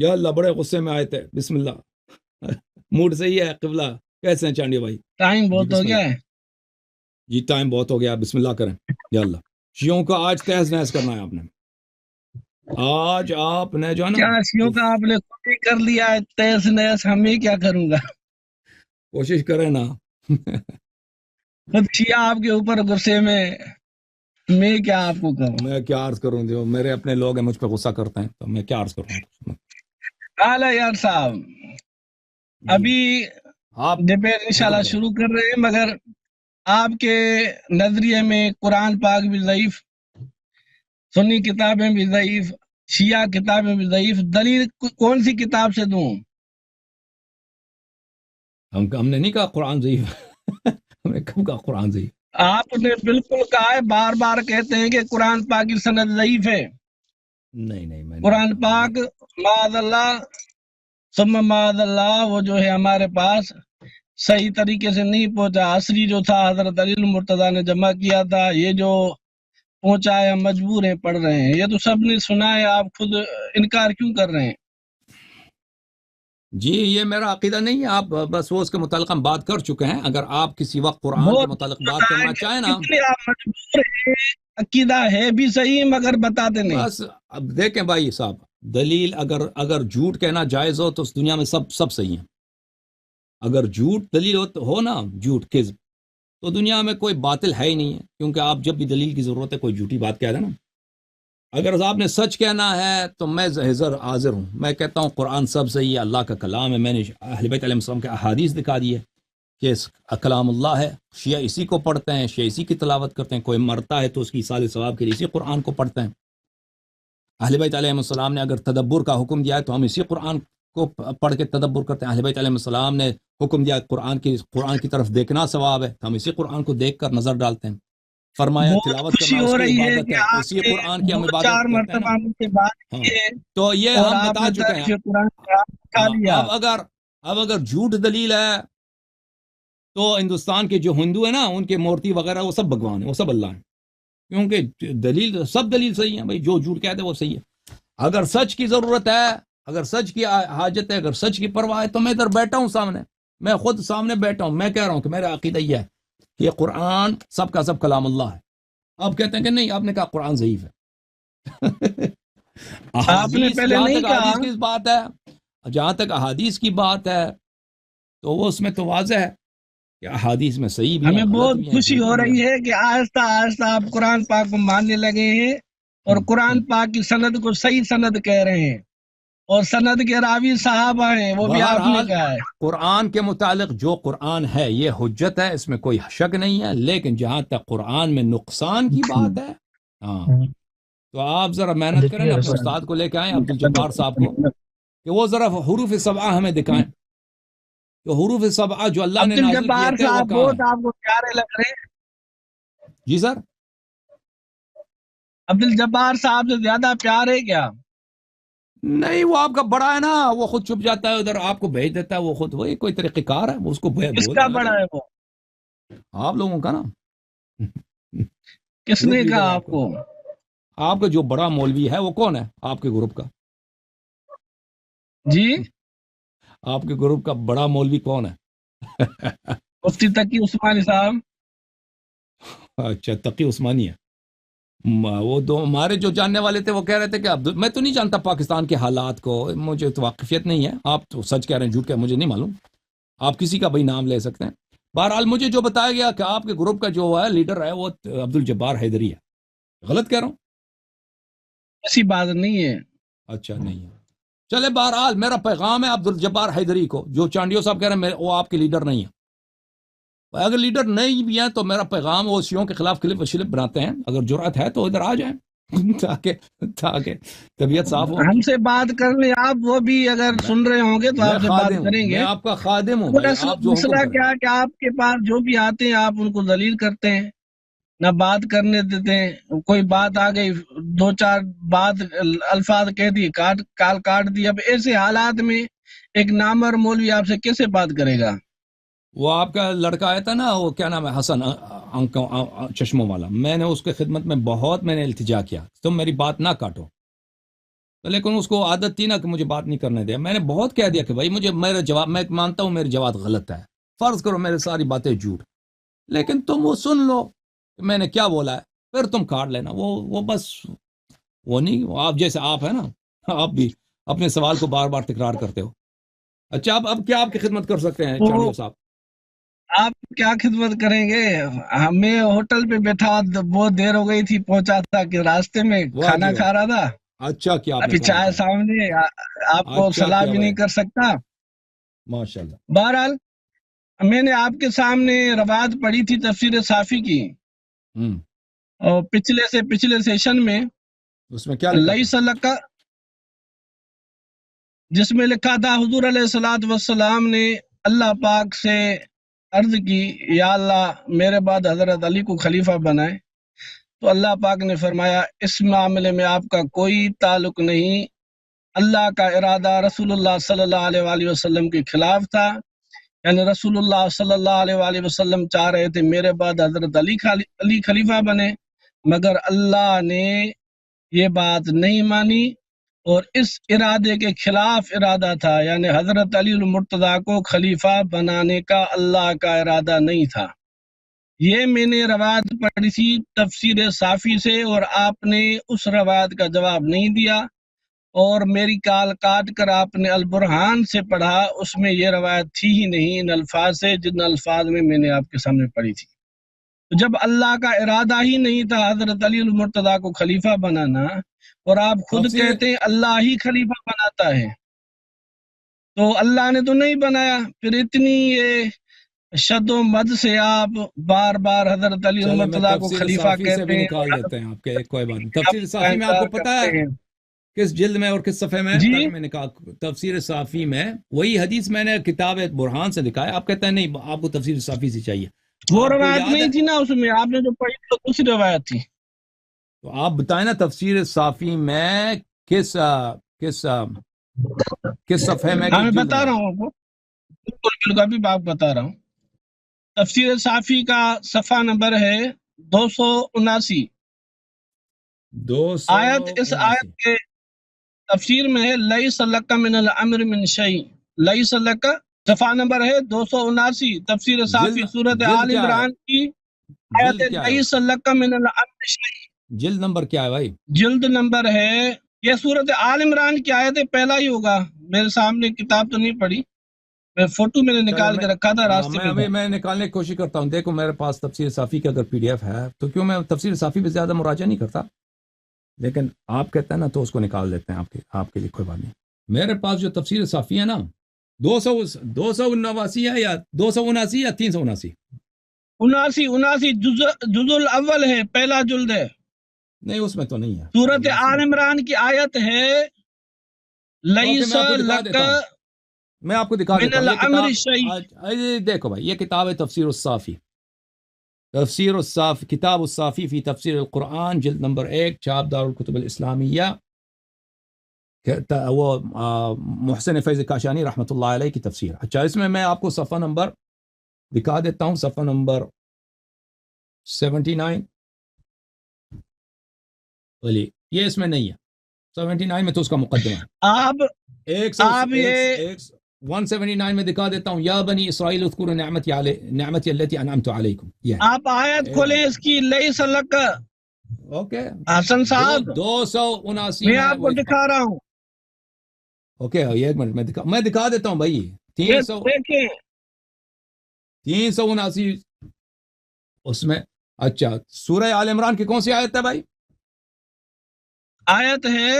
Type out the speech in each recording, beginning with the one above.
یا اللہ بڑے غصے میں آئے تھے، بسم اللہ موڈ صحیح ہے قبلہ، کیسے ہیں چانڈی بھائی؟ ٹائم جی بہت ہو بسم گیا اللہ، ہے. جی ٹائم بہت ہو گیا، بسم اللہ کریں. یا اللہ شیعوں کا آج تہز نہز کرنا ہے آپ نے، آج آپ نے جو ہے نا کیا شیوں کا آپ نے خود ہی کر لیا ہے تیس نیس، ہم ہی کیا کروں گا. کوشش کریں نا خود شیعہ آپ کے اوپر غصے میں کیا آپ کو کروں. میں کیا عرض کروں، جو میرے اپنے لوگ ہیں مجھ پہ غصہ کرتے ہیں تو میں کیا عرض کروں. اعلیٰ یار صاحب، جی ابھی آپ ڈبیٹ انشاءاللہ حکم کریں. شروع کر رہے ہیں، مگر آپ کے نظریے میں قرآن پاک بھی ضعیف، سنی کتابیں بھی ضعیف، شیعہ کتابیں بھی ضعیف، دلیل کون سی کتاب سے دوں؟ ہم نے نہیں کہا قرآن ضعیف ہم نے کب کہا قرآن ضعیف؟ آپ نے بالکل کہا ہے، بار بار کہتے ہیں کہ قرآن پاک کی سند ضعیف ہے. نہیں میں نے قرآن نہیں کہا. پاک معاذ اللہ ثم معاذ اللہ وہ جو ہے ہمارے پاس صحیح طریقے سے نہیں پہنچا. عصری جو تھا حضرت علی المرتضیٰ نے جمع کیا تھا، یہ جو پہنچا ہے ہم مجبور ہیں پڑھ رہے ہیں. یہ تو سب نے سنا ہے، آپ خود انکار کیوں کر رہے ہیں؟ جی یہ میرا عقیدہ نہیں ہے، آپ بس وہ اس کے متعلق ہم بات کر چکے ہیں. اگر آپ کسی وقت قرآن کے بہت متعلق بات پتا ہے کرنا کہ چاہیں نا، اس لیے آپ مجبور ہیں. عقیدہ ہے بھی صحیح مگر بتاتے نہیں. بس اب دیکھیں بھائی صاحب، دلیل اگر جھوٹ کہنا جائز ہو تو اس دنیا میں سب صحیح ہیں. اگر جھوٹ دلیل ہو نا، جھوٹ کذب، تو دنیا میں کوئی باطل ہے ہی نہیں ہے، کیونکہ آپ جب بھی دلیل کی ضرورت ہے کوئی جھوٹی بات کہہ دیں نا. اگر آپ نے سچ کہنا ہے تو میں حاضر ہوں. میں کہتا ہوں قرآن سب صحیح ہے، اللہ کا کلام ہے. میں نے اہل بیت علیہ السلام کے احادیث دکھا دی ہے کہ کلام اللہ ہے. شیعہ اسی کو پڑھتے ہیں، شیعہ اسی کی تلاوت کرتے ہیں. کوئی مرتا ہے تو اس کی ایصال ثواب کے لیے اسی قرآن کو پڑھتے ہیں. اہل بیت علیہ السلام نے اگر تدبر کا حکم دیا ہے تو ہم اسی قرآن کو پڑھ کے تدبر کرتے ہیں. اہل بیت علیہ السلام نے حکم دیا قرآن کی طرف دیکھنا ثواب ہے، ہم اسی قرآن کو دیکھ کر نظر ڈالتے ہیں. فرمایا بہت تلاوت خوشی کرنا اس ہو کی رہی ہے عبادت کہ ہے، آپ اسی نے قرآن کی ہم دو عبادت چار کرتے ہیں نا. مرتبہ مجھ سے بات ہاں کی ہے تو یہ اور ہم آپ بتا نے چکے ہیں. درس قرآن اٹھا ہاں لیا. اب اگر جھوٹ دلیل ہے تو ہندوستان کے جو ہندو ہیں نا، ان کے مورتی وغیرہ وہ سب بھگوان ہیں، وہ سب اللہ ہیں. کیونکہ سب دلیل صحیح ہیں بھائی، جو جھوٹ کہتے ہیں وہ صحیح ہے. اگر سچ کی ضرورت ہے، اگر سچ کی حاجت ہے، اگر سچ کی پرواہ ہے تو میں ادھر بیٹھا ہوں سامنے، میں خود سامنے بیٹھا ہوں. میں کہہ رہا ہوں کہ میرا عقیدہ یہ ہے کہ یہ قرآن سب کا سب کلام اللہ ہے. آپ کہتے ہیں کہ نہیں، آپ نے کہا قرآن ضعیف ہے آپ نے احادیث، پہلے جہاں نہیں تک کہا. احادیث کی بات ہے، جہاں تک احادیث کی بات ہے تو وہ اس میں تو واضح ہے کہ احادیث میں صحیح بھی ہیں، ہمیں غلط بہت بھی ہیں، خوشی جھوٹی ہو بھی ہیں. رہی ہے کہ آہستہ آہستہ آپ قرآن پاک کو ماننے لگے ہیں اور قرآن پاک کی سند کو صحیح سند کہہ رہے ہیں، اور سند کے راوی صحابہ ہیں، وہ بھی آپ نے بہرحال کہا ہے. قرآن کے متعلق جو قرآن ہے یہ حجت ہے، اس میں کوئی شک نہیں ہے. لیکن جہاں تک قرآن میں نقصان کی بات ہے، ہاں، تو آپ ذرا محنت کریں نا، اپنے استاد کو لے کے آئیں عبد الجبار صاحب کو، کہ وہ ذرا حروف سبعہ ہمیں دکھائیں کہ حروف سبعہ جو اللہ نے عبد نازل کیے الجبار تھے وہ صاحب کہاں بہت ہیں. آپ کو پیارے لگ رہے ہیں. جی سر. عبد الجبار صاحب سے زیادہ پیار ہے کیا؟ نہیں، وہ آپ کا بڑا ہے نا، وہ خود چھپ جاتا ہے ادھر، آپ کو بھیج دیتا ہے. وہ خود وہی کوئی طریقہ کار ہے، اس کو کس بول کا دینا بڑا چاہیے. ہے وہ؟ آپ لوگوں کا نا کس گروپ نے لیڈر کہا ہے آپ کو؟ آپ کا جو بڑا مولوی ہے وہ کون ہے آپ کے گروپ کا؟ جی آپ کے گروپ کا بڑا مولوی کون ہے؟ مفتی تقی عثمانی صاحب. اچھا، تقی عثمانی ہے. وہ دو ہمارے جو جاننے والے تھے وہ کہہ رہے تھے کہ میں تو نہیں جانتا پاکستان کے حالات کو، مجھے تو واقفیت نہیں ہے. آپ تو سچ کہہ رہے ہیں، جھوٹ کہہ، مجھے نہیں معلوم. آپ کسی کا بھائی نام لے سکتے ہیں. بہرحال مجھے جو بتایا گیا کہ آپ کے گروپ کا جو ہے لیڈر ہے وہ عبد الجبار حیدری ہے. غلط کہہ رہا ہوں؟ ایسی بات نہیں ہے. اچھا نہیں ہے. چلے بہرحال میرا پیغام ہے عبد الجبار حیدری کو، جو چانڈیو صاحب کہہ رہے ہیں وہ آپ کے لیڈر نہیں ہیں. اگر لیڈر نہیں بھی ہیں تو میرا پیغام، وہ شیعوں کے خلاف کلپ وشلپ بناتے ہیں، اگر جرأت ہے تو ادھر آ جائیں تاکہ طبیعت صاف ہو ان ہم کی. سے بات کرنے آپ وہ بھی اگر سن رہے ہوں گے تو میں آپ سے بات خادم ہوں، کریں میں گے. آپ کا خادم ہوں بھائی، مگر آپ جو حکم مسئلہ کریں. کیا ہے کہ آپ کے پاس جو بھی آتے ہیں آپ ان کو ذلیل کرتے ہیں، نہ بات کرنے دیتے ہیں. کوئی بات آ گئی، دو چار بات الفاظ کہہ دیے، کال کاٹ دی. اب ایسے حالات میں ایک نامور مولوی آپ سے کیسے بات کرے گا؟ وہ آپ کا لڑکا آیا تھا نا، وہ کیا نام ہے، حسن چشموں والا، میں نے اس کے خدمت میں بہت التجا کیا، تم میری بات نہ کاٹو. تو لیکن اس کو عادت تھی نا کہ مجھے بات نہیں کرنے دیا. میں نے بہت کہہ دیا کہ بھائی مجھے میرا جواب، میں مانتا ہوں میرے جواب غلط ہے، فرض کرو میرے ساری باتیں جھوٹ، لیکن تم وہ سن لو کہ میں نے کیا بولا ہے، پھر تم کاٹ لینا. وہ بس وہ نہیں، وہ آپ جیسے آپ ہے نا، آپ بھی اپنے سوال کو بار بار تکرار کرتے ہو. اچھا اب کیا آپ کی خدمت کر سکتے ہیں تو چاڑیو صاحب؟ آپ کیا خدمت کریں گے؟ ہمیں ہوٹل پہ بیٹھا بہت دیر ہو گئی تھی، پہنچا تھا کہ راستے میں واہ کھانا جی واہ، کھا رہا تھا، اچھا کیا آپ نے ابھی کھانا چائے کھایا؟ سامنے، آپ کو اچھا سلام کیا بھی بھائی، نہیں کر سکتا. ماشاء اللہ. بہرحال میں نے آپ کے سامنے روایت پڑھی تھی تفسیر صافی کی، ہوں، اور پچھلے سیشن میں اس میں کیا لکھا تھا؟ لئیس لک، جس میں لکھا تھا حضور علیہ الصلوۃ والسلام نے اللہ پاک سے عرض کی، یا اللہ میرے بعد حضرت علی کو خلیفہ بنائے. تو اللہ پاک نے فرمایا اس معاملے میں آپ کا کوئی تعلق نہیں، اللہ کا ارادہ رسول اللہ صلی اللہ علیہ وآلہ وسلم کے خلاف تھا. یعنی رسول اللہ صلی اللہ علیہ وآلہ وسلم چاہ رہے تھے میرے بعد حضرت علی خلیفہ بنے، مگر اللہ نے یہ بات نہیں مانی، اور اس ارادے کے خلاف ارادہ تھا، یعنی حضرت علی المرتضیٰ کو خلیفہ بنانے کا اللہ کا ارادہ نہیں تھا. یہ میں نے روایت پڑھی تھی تفسیر صافی سے، اور آپ نے اس روایت کا جواب نہیں دیا، اور میری کال کاٹ کر آپ نے البرہان سے پڑھا، اس میں یہ روایت تھی ہی نہیں ان الفاظ سے جن الفاظ میں نے آپ کے سامنے پڑھی تھی. جب اللہ کا ارادہ ہی نہیں تھا حضرت علی المرتضیٰ کو خلیفہ بنانا، اور آپ خود تفسیر کہتے ہیں اللہ ہی خلیفہ بناتا ہے، تو اللہ نے تو نہیں بنایا، پھر اتنی یہ شد و مد سے آپ بار بار حضرت علی چلے میں المرتضیٰ کو تفسیر خلیفہ صافی سے کہتے بھی ہیں نکال اور دیتے ہیں آپ کے، کوئی بات نہیں. آپ تفسیر کا صافی میں آپ انکار کو پتہ ہے کرتے ہیں. کس جلد میں اور کس صفحے میں؟ جی تاکہ میں نکال. تفسیر صافی میں وہی حدیث میں نے کتاب برہان سے دکھایا، آپ کہتے ہیں نہیں آپ کو تفسیر صافی سے چاہیے. وہ آپ کو روایت یاد ہے نہیں تھی نا اس میں، آپ نے جو پڑھی تو دوسری روایت تھی. تو آپ بتائیں نا تفسیر صافی میں کس کس کس صفحے میں، ہاں کس میں جلد بتا میں؟ رہا ہوں آپ کو، بالکل ابھی آپ بتا رہا ہوں. تفسیر صافی کا صفحہ نمبر ہے 279. اس 279. آیت کے تفسیر میں ہے لیس لک من الامر من شیء، لیس لک، صفحہ نمبر ہے 279، تفسیر جلد صافی سورۃ جلد آل کیا ہے؟ عمران کی آیت جلد کیا ہے اس لیس کا؟ لک من الامر شیء. جلد نمبر کیا ہے بھائی؟ جلد نمبر ہے، یہ سورۃ آل عمران کی آیت پہلا ہی ہوگا، میرے سامنے کتاب تو نہیں پڑھی، میں فوٹو میں نے چلے نکال کے رکھا تھا راستے میں میں تھا. ابھی میں نکالنے کی کوشش کرتا ہوں. دیکھو میرے پاس تفسیر صافی کا اگر پی ڈی ایف ہے تو کیوں میں تفسیر صافی پہ زیادہ مراجعہ نہیں کرتا، لیکن آپ کہتے ہیں نا تو اس کو نکال دیتے ہیں آپ کے لیے، کوئی بات نہیں. میرے پاس جو تفسیر صافی ہے نا 279 ہے یا 279 یا 379؟ 79 جز الاول ہے، پہلا جلد ہے. نہیں اس میں تو نہیں ہے سورۃ 79 آل میں. عمران کی آیت ہے اوکے لیس میں آپ کو دکھا لک دیتا ہوں، میں آپ کو دکھا من دیتا ہوں. یہ الامر کتاب شیء. دیکھو بھائی، یہ کتاب ہے تفسیر الصافی، تفسیر الصافی، کتاب الصافی فی تفسیر القرآن، جلد نمبر 1، چھاپ دار الکتب الاسلامیہ، وہ محسن فیض کاشانی رحمۃ اللہ علیہ کی تفسیر. اچھا اس میں میں آپ کو صفحہ نمبر دکھا دیتا ہوں، صفحہ نمبر 79 والی، یہ اس میں نہیں ہے. 79 میں تو اس کا مقدمہ ہے. آپ 179 میں دکھا دیتا ہوں، یا بنی اسرائیل اذکروا نعمتی التي انعمت علیکم. یہ آپ آیت کھولیں اس کی، لیس لک. اوکے حسن صاحب 279 میں میں آپ کو دکھا رہا ہوں، اوکے ایک منٹ میں دکھا دیتا ہوں بھائی. یہ دیکھیں 379 اس میں. اچھا سورہ آل عمران کی کون سی آیت ہے بھائی؟ آیت ہے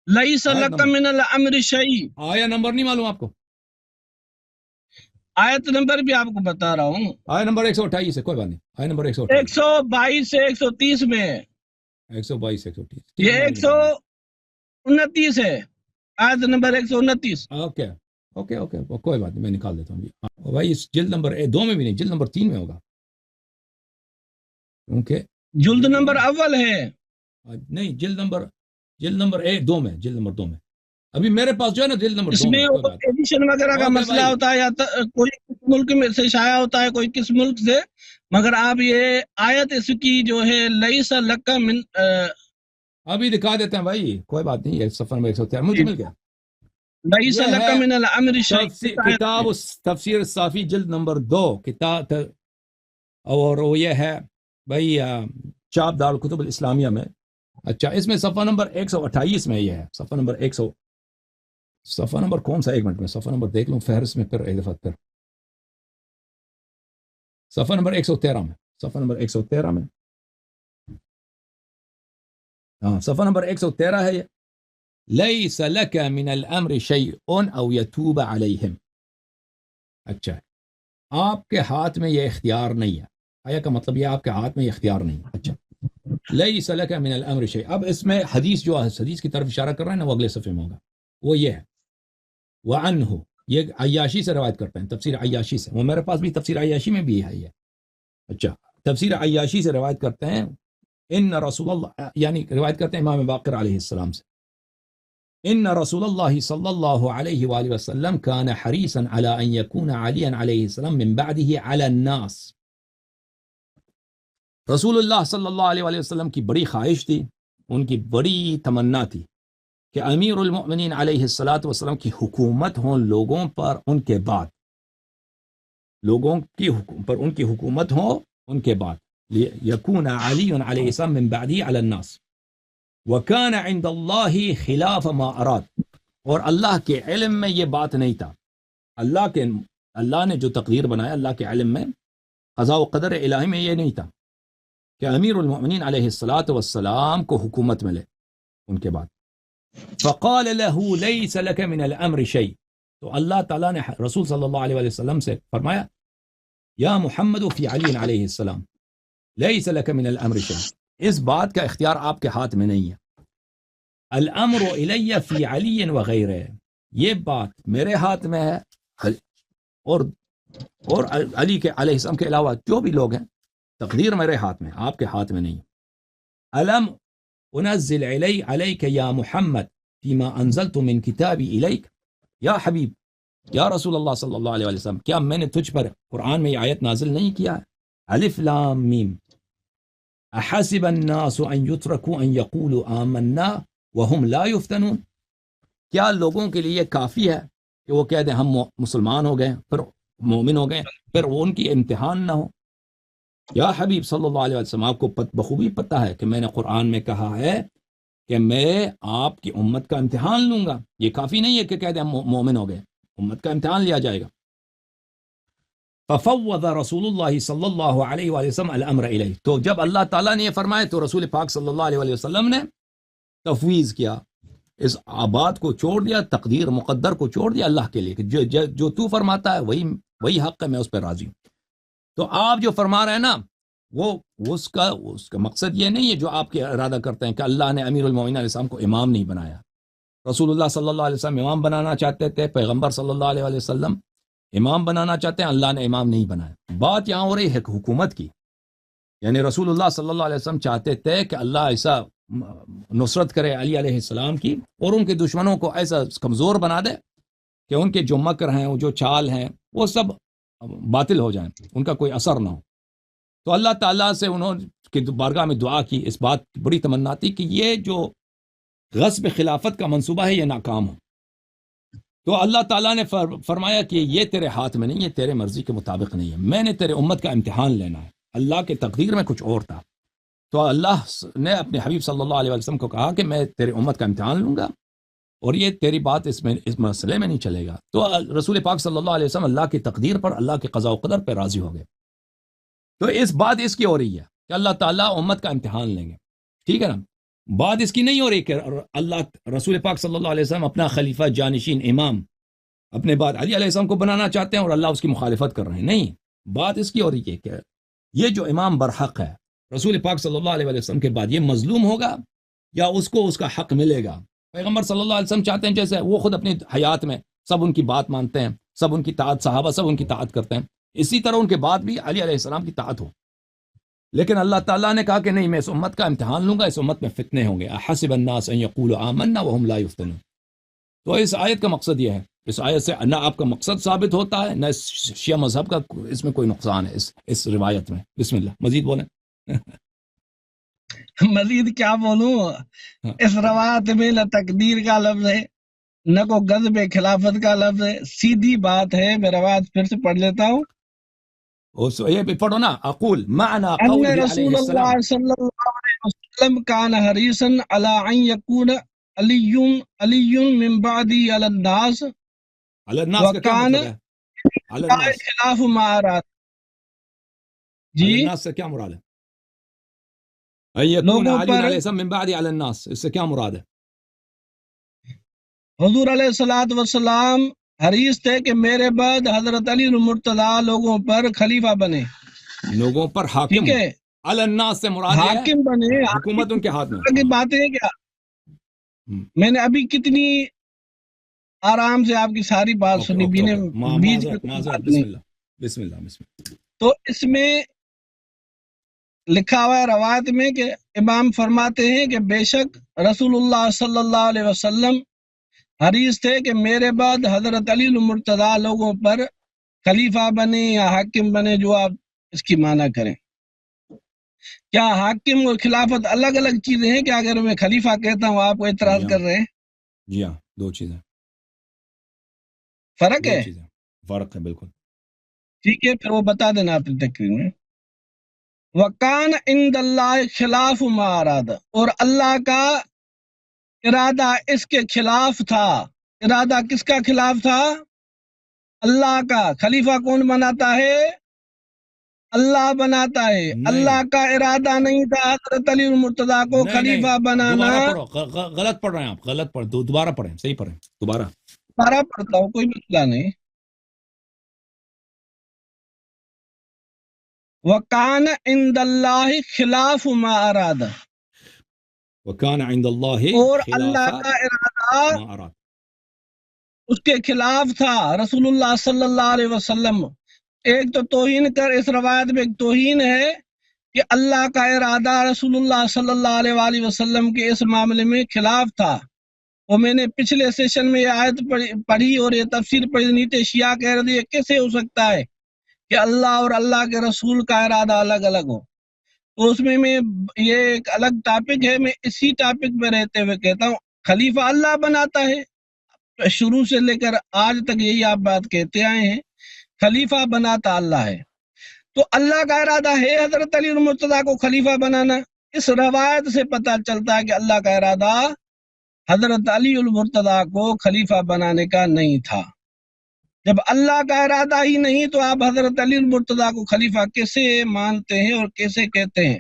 لیس آیت لک نمبر، من الامر شیء. آیا نمبر نہیں معلوم آپ کو؟ آیت نمبر بھی آپ کو بتا رہا ہوں، آیا نمبر 128 ہے، کوئی بات نہیں، آیا نمبر 128، 122 سے 130 میں ہے. 122 130. ٹھیک ہے یہ میں نکال دوں. 129 ہے، آیت نمبر 129. اوکے اوکے اوکے کوئی بات نہیں، میں نکال دیتا ہوں بھائی. اس جلد نمبر 2 میں بھی نہیں، جلد نمبر 3 میں ہوگا، کیونکہ جلد نمبر اول ہے. نہیں جلد نمبر 2 میں، جلد نمبر 2 میں. ابھی میرے پاس جو ہے نا جلد نمبر اس 2 میں میں، کوئی بات ایڈیشن وغیرہ کا اوکے مسئلہ بھائی. ہوتا ہے، یا کوئی کس ملک میں سے شائع ہوتا ہے، کوئی کس ملک سے، مگر آپ یہ آیت اس کی جو ہے لیس لک من ابھی دکھا دیتے ہیں بھائی، کوئی بات نہیں ہے. صفحہ نمبر 113 مجھے مل گیا. ليس یہ لك ہے من الامر شيء. کتاب تفسیر صافی جلد نمبر 2 کتاب، اور وہ یہ ہے بھائی چاپ دار الکتب الاسلامیہ میں. اچھا اس میں صفحہ نمبر 128 میں یہ ہے. صفحہ نمبر 100، صفحہ نمبر کون سا، ایک منٹ میں صفحہ نمبر دیکھ لوں فہرست میں پھر ایک دفعہ پھر. صفحہ نمبر 113 میں، صفحہ نمبر 113 میں، ہاں صفحہ نمبر 113 ہے یہ. لیس لک من الامر شیء او یتوب علیہم. اچھا آپ کے ہاتھ میں یہ اختیار نہیں ہے. آیا کا مطلب یہ آپ کے ہاتھ میں یہ اختیار نہیں ہے. اچھا لیس لک من الامر شیء. اب اس میں حدیث جو حدیث کی طرف اشارہ کر رہا ہے نا، وہ اگلے صفحے میں ہوگا. وہ یہ ہے وعنہ، یہ عیاشی سے روایت کرتے ہیں، تفسیر عیاشی سے. وہ میرے پاس بھی تفسیر عیاشی میں بھی ہے یہ. اچھا تفسیر عیاشی سے روایت کرتے ہیں، ان رسول اللہ، یعنی روایت کرتے ہیں امام باقر علیہ السلام سے، ان رسول اللہ صلی اللہ علیہ وآلہ وسلم كان حریصا على ان يكون عليا علیہ السلام من بعده على الناس. رسول اللہ صلی اللہ علیہ وآلہ وسلم کی بڑی خواہش تھی، ان کی بڑی تمنا تھی کہ امیر المؤمنین علیہ الصلاۃ والسلام کی حکومت ہوں لوگوں پر ان کے بعد، لوگوں کی پر ان کی حکومت ہو ان کے بعد. یکون علی علیہ السلام من بعدی علی الناس وکان عند اللہ خلاف ما اراد. اور اللہ کے علم میں یہ بات نہیں تھا، اللہ نے جو تقدیر بنایا، اللہ کے علم میں قضاء و قدر الہی میں یہ نہیں تھا کہ امیر المؤمنین علیہ الصلاۃ والسلام کو حکومت ملے ان کے بعد. فقال له ليس لك من الامر شيء. تو اللہ تعالیٰ نے رسول صلی اللہ علیہ وسلم سے فرمایا یا محمد فی علی علیہ السلام ليس لك من الامر شيء. اس بات کا اختیار آپ کے ہاتھ میں نہیں ہے. الامر الی فی علی وغیرہ، یہ بات میرے ہاتھ میں ہے اور علی کے علیہ السلام کے علاوہ جو بھی لوگ ہیں، تقدیر میرے ہاتھ میں، آپ کے ہاتھ میں نہیں. الم انزل علیک یا محمد فیما انزلت من کتابی الیک. یا حبیب، یا رسول اللہ صلی اللہ علیہ وسلم، کیا میں نے تجھ پر قرآن میں یہ آیت نازل نہیں کیا ہے؟ الف لام میم احسب الناس ان يتركوا ان يقولوا آمنا وهم لا يفتنون. کیا لوگوں کے لیے کافی ہے کہ وہ کہہ دیں ہم مسلمان ہو گئے، پھر مومن ہو گئے، پھر وہ ان کی امتحان نہ ہو؟ یا حبیب صلی اللہ علیہ وسلم، آپ کو بخوبی پتہ ہے کہ میں نے قرآن میں کہا ہے کہ میں آپ کی امت کا امتحان لوں گا. یہ کافی نہیں ہے کہ کہہ دیں ہم مومن ہو گئے، امت کا امتحان لیا جائے گا. ففوض رسول اللہ صلی اللہ علیہ وآلہ وسلم الامر الیہ. تو جب اللہ تعالیٰ نے یہ فرمایا تو رسول پاک صلی اللہ علیہ وآلہ وسلم نے تفویض کیا، اس آباد کو چھوڑ دیا، تقدیر مقدر کو چھوڑ دیا اللہ کے لیے کہ جو تو فرماتا ہے وہی حق ہے، میں اس پہ راضی ہوں. تو آپ جو فرما رہے ہیں نا، وہ اس کا مقصد یہ نہیں ہے جو آپ کے ارادہ کرتے ہیں کہ اللہ نے امیر المومنین علیہ السلام کو امام نہیں بنایا. رسول اللہ صلی اللہ علیہ وسلم امام بنانا چاہتے تھے، پیغمبر صلی اللہ علیہ وسلم امام بنانا چاہتے ہیں، اللہ نے امام نہیں بنایا. بات یہاں ہو رہی ہے حکومت کی، یعنی رسول اللہ صلی اللہ علیہ وسلم چاہتے تھے کہ اللہ ایسا نصرت کرے علی علیہ السلام کی، اور ان کے دشمنوں کو ایسا کمزور بنا دے کہ ان کے جو مکر ہیں، جو چال ہیں، وہ سب باطل ہو جائیں، ان کا کوئی اثر نہ ہو. تو اللہ تعالیٰ سے انہوں کی بارگاہ میں دعا کی، اس بات کی بڑی تمنا تھی کہ یہ جو غصب خلافت کا منصوبہ ہے یہ ناکام ہو. تو اللہ تعالیٰ نے فرمایا کہ یہ تیرے ہاتھ میں نہیں ہے، تیرے مرضی کے مطابق نہیں ہے، میں نے تیرے امت کا امتحان لینا ہے. اللہ کے تقدیر میں کچھ اور تھا. تو اللہ نے اپنے حبیب صلی اللہ علیہ وسلم کو کہا کہ میں تیرے امت کا امتحان لوں گا، اور یہ تیری بات اس مسئلے میں نہیں چلے گا. تو رسول پاک صلی اللہ علیہ وسلم اللہ کی تقدیر پر، اللہ کے قضاء و قدر پہ راضی ہو گئے. تو اس بات اس کی ہو رہی ہے کہ اللہ تعالیٰ امت کا امتحان لیں گے، ٹھیک ہے نا. بات اس کی نہیں ہو رہی کہ اللہ رسول پاک صلی اللہ علیہ وسلم اپنا خلیفہ جانشین امام اپنے بعد علی علیہ السلام کو بنانا چاہتے ہیں اور اللہ اس کی مخالفت کر رہے ہیں. نہیں، بات اس کی ہو رہی ہے کہ یہ جو امام برحق ہے رسول پاک صلی اللہ علیہ وسلم کے بعد، یہ مظلوم ہوگا یا اس کو اس کا حق ملے گا. پیغمبر صلی اللہ علیہ وسلم چاہتے ہیں جیسے وہ خود اپنی حیات میں سب ان کی بات مانتے ہیں، سب ان کی طاعت، صحابہ سب ان کی طاعت کرتے ہیں، اسی طرح ان کے بعد بھی علی علیہ السلام کی طاعت ہو. لیکن اللہ تعالیٰ نے کہا کہ نہیں، میں اس امت کا امتحان لوں گا، اس امت میں فتنے ہوں گے. احسب الناس ان یقولوا آمنا وهم لا یفتنون. تو اس آیت کا مقصد یہ ہے، اس آیت سے نہ آپ کا مقصد ثابت ہوتا ہے، نہ شیعہ مذہب کا اس میں کوئی نقصان ہے اس روایت میں. بسم اللہ، مزید بولیں. مزید کیا بولوں؟ ہاں، اس روایت میں نہ تقدیر کا لفظ ہے نہ کو غضب خلافت کا لفظ ہے، سیدھی بات ہے. میں روایت پھر سے پڑھ لیتا ہوں. یہ بھی پڑھو نا. اقول معنى ان قوله عليه رسول السلام. اللہ صلی اللہ علیہ وسلم کان حریصا علی ان یکون علی من بعدی علی الناس على الناس کا کیا وکان مطلب ہے؟ على الناس، خلاف ما اراد. على جی، الناس سے کیا مراد ہے؟ ان يكون لوگوں علي پر عليه السلام من بعد على الناس، اس سے کیا مراد ہے؟ حضور علیہ الصلوۃ والسلام حریص تھے کہ میرے بعد حضرت علی المرتضیٰ لوگوں پر خلیفہ بنے. لوگوں پر حاکم ٹھیک ہو. ہے، على الناس سے مراد یہ ہے حاکم بنے. حکومت ان کے ہاتھ میں. کی ہاں. باتیں ہیں کیا؟ ہم. میں نے ابھی کتنی آرام سے آپ کی ساری بات اوکے سنی، اوکے بیچ اوکے، میں معذرت کوئی معذرت، بات بسم نہیں. اللہ بسم اللہ بسم اللہ. تو اس میں لکھا ہوا ہے روایت میں کہ امام فرماتے ہیں کہ بے شک رسول اللہ صلی اللہ علیہ وسلم حریص تھے کہ میرے بعد حضرت علی المرتضیٰ لوگوں پر خلیفہ بنے یا حاکم بنے، جو آپ اس کی معنی کریں. کیا حاکم اور خلافت الگ الگ چیزیں ہیں؟ کہ اگر میں خلیفہ کہتا ہوں آپ کو جی اعتراض ہاں کر رہے ہیں؟ جی ہاں، دو چیزیں، فرق دو ہے. چیزیں فرق ہے بالکل. ٹھیک ہے، پھر وہ بتا دینا اپنی تقریر میں. وَقَانَ عِنْدَ اللَّهِ خِلَافُ مَا أَرَادَ، اور اللہ کا ارادہ اس کے خلاف تھا. ارادہ کس کا خلاف تھا؟ اللہ کا. خلیفہ کون بناتا ہے؟ اللہ بناتا ہے. اللہ نہیں کا ارادہ نہیں تھا حضرت علی المرتضیٰ کو نہیں خلیفہ نہیں، بنانا. دوبارہ پڑھو، غلط پڑھ رہے ہیں آپ، غلط پڑھ، دوبارہ پڑھیں، صحیح پڑھیں دوبارہ. سارا پڑھتا ہوں، کوئی مسئلہ نہیں. وَقَانَ عِنْدَ اللَّهِ خِلَافُ مَا أَرَادَ، وَكَانَ عِنْدَ اللَّهِ اور خِلَافَ اللہ کا ارادہ مَا أَرَادَ. اس کے خلاف تھا. رسول اللہ صلی اللہ علیہ وسلم، ایک تو توہین کر، اس روایت میں ایک توہین ہے کہ اللہ کا ارادہ رسول اللہ صلی اللہ علیہ وآلہ وسلم کے اس معاملے میں خلاف تھا. وہ میں نے پچھلے سیشن میں یہ آیت پڑھی اور یہ تفسیر پڑھی. نیتے شیعہ کہہ رہے تھے کیسے ہو سکتا ہے کہ اللہ اور اللہ کے رسول کا ارادہ الگ الگ ہو. تو اس میں یہ ایک الگ ٹاپک ہے. میں اسی ٹاپک میں رہتے ہوئے کہتا ہوں خلیفہ اللہ بناتا ہے. شروع سے لے کر آج تک یہی آپ بات کہتے آئے ہیں، خلیفہ بناتا اللہ ہے. تو اللہ کا ارادہ ہے حضرت علی المرتضیٰ کو خلیفہ بنانا. اس روایت سے پتہ چلتا ہے کہ اللہ کا ارادہ حضرت علی المرتضیٰ کو خلیفہ بنانے کا نہیں تھا. جب اللہ کا ارادہ ہی نہیں تو آپ حضرت علی المرتضیٰ کو خلیفہ کیسے مانتے ہیں اور کیسے کہتے ہیں؟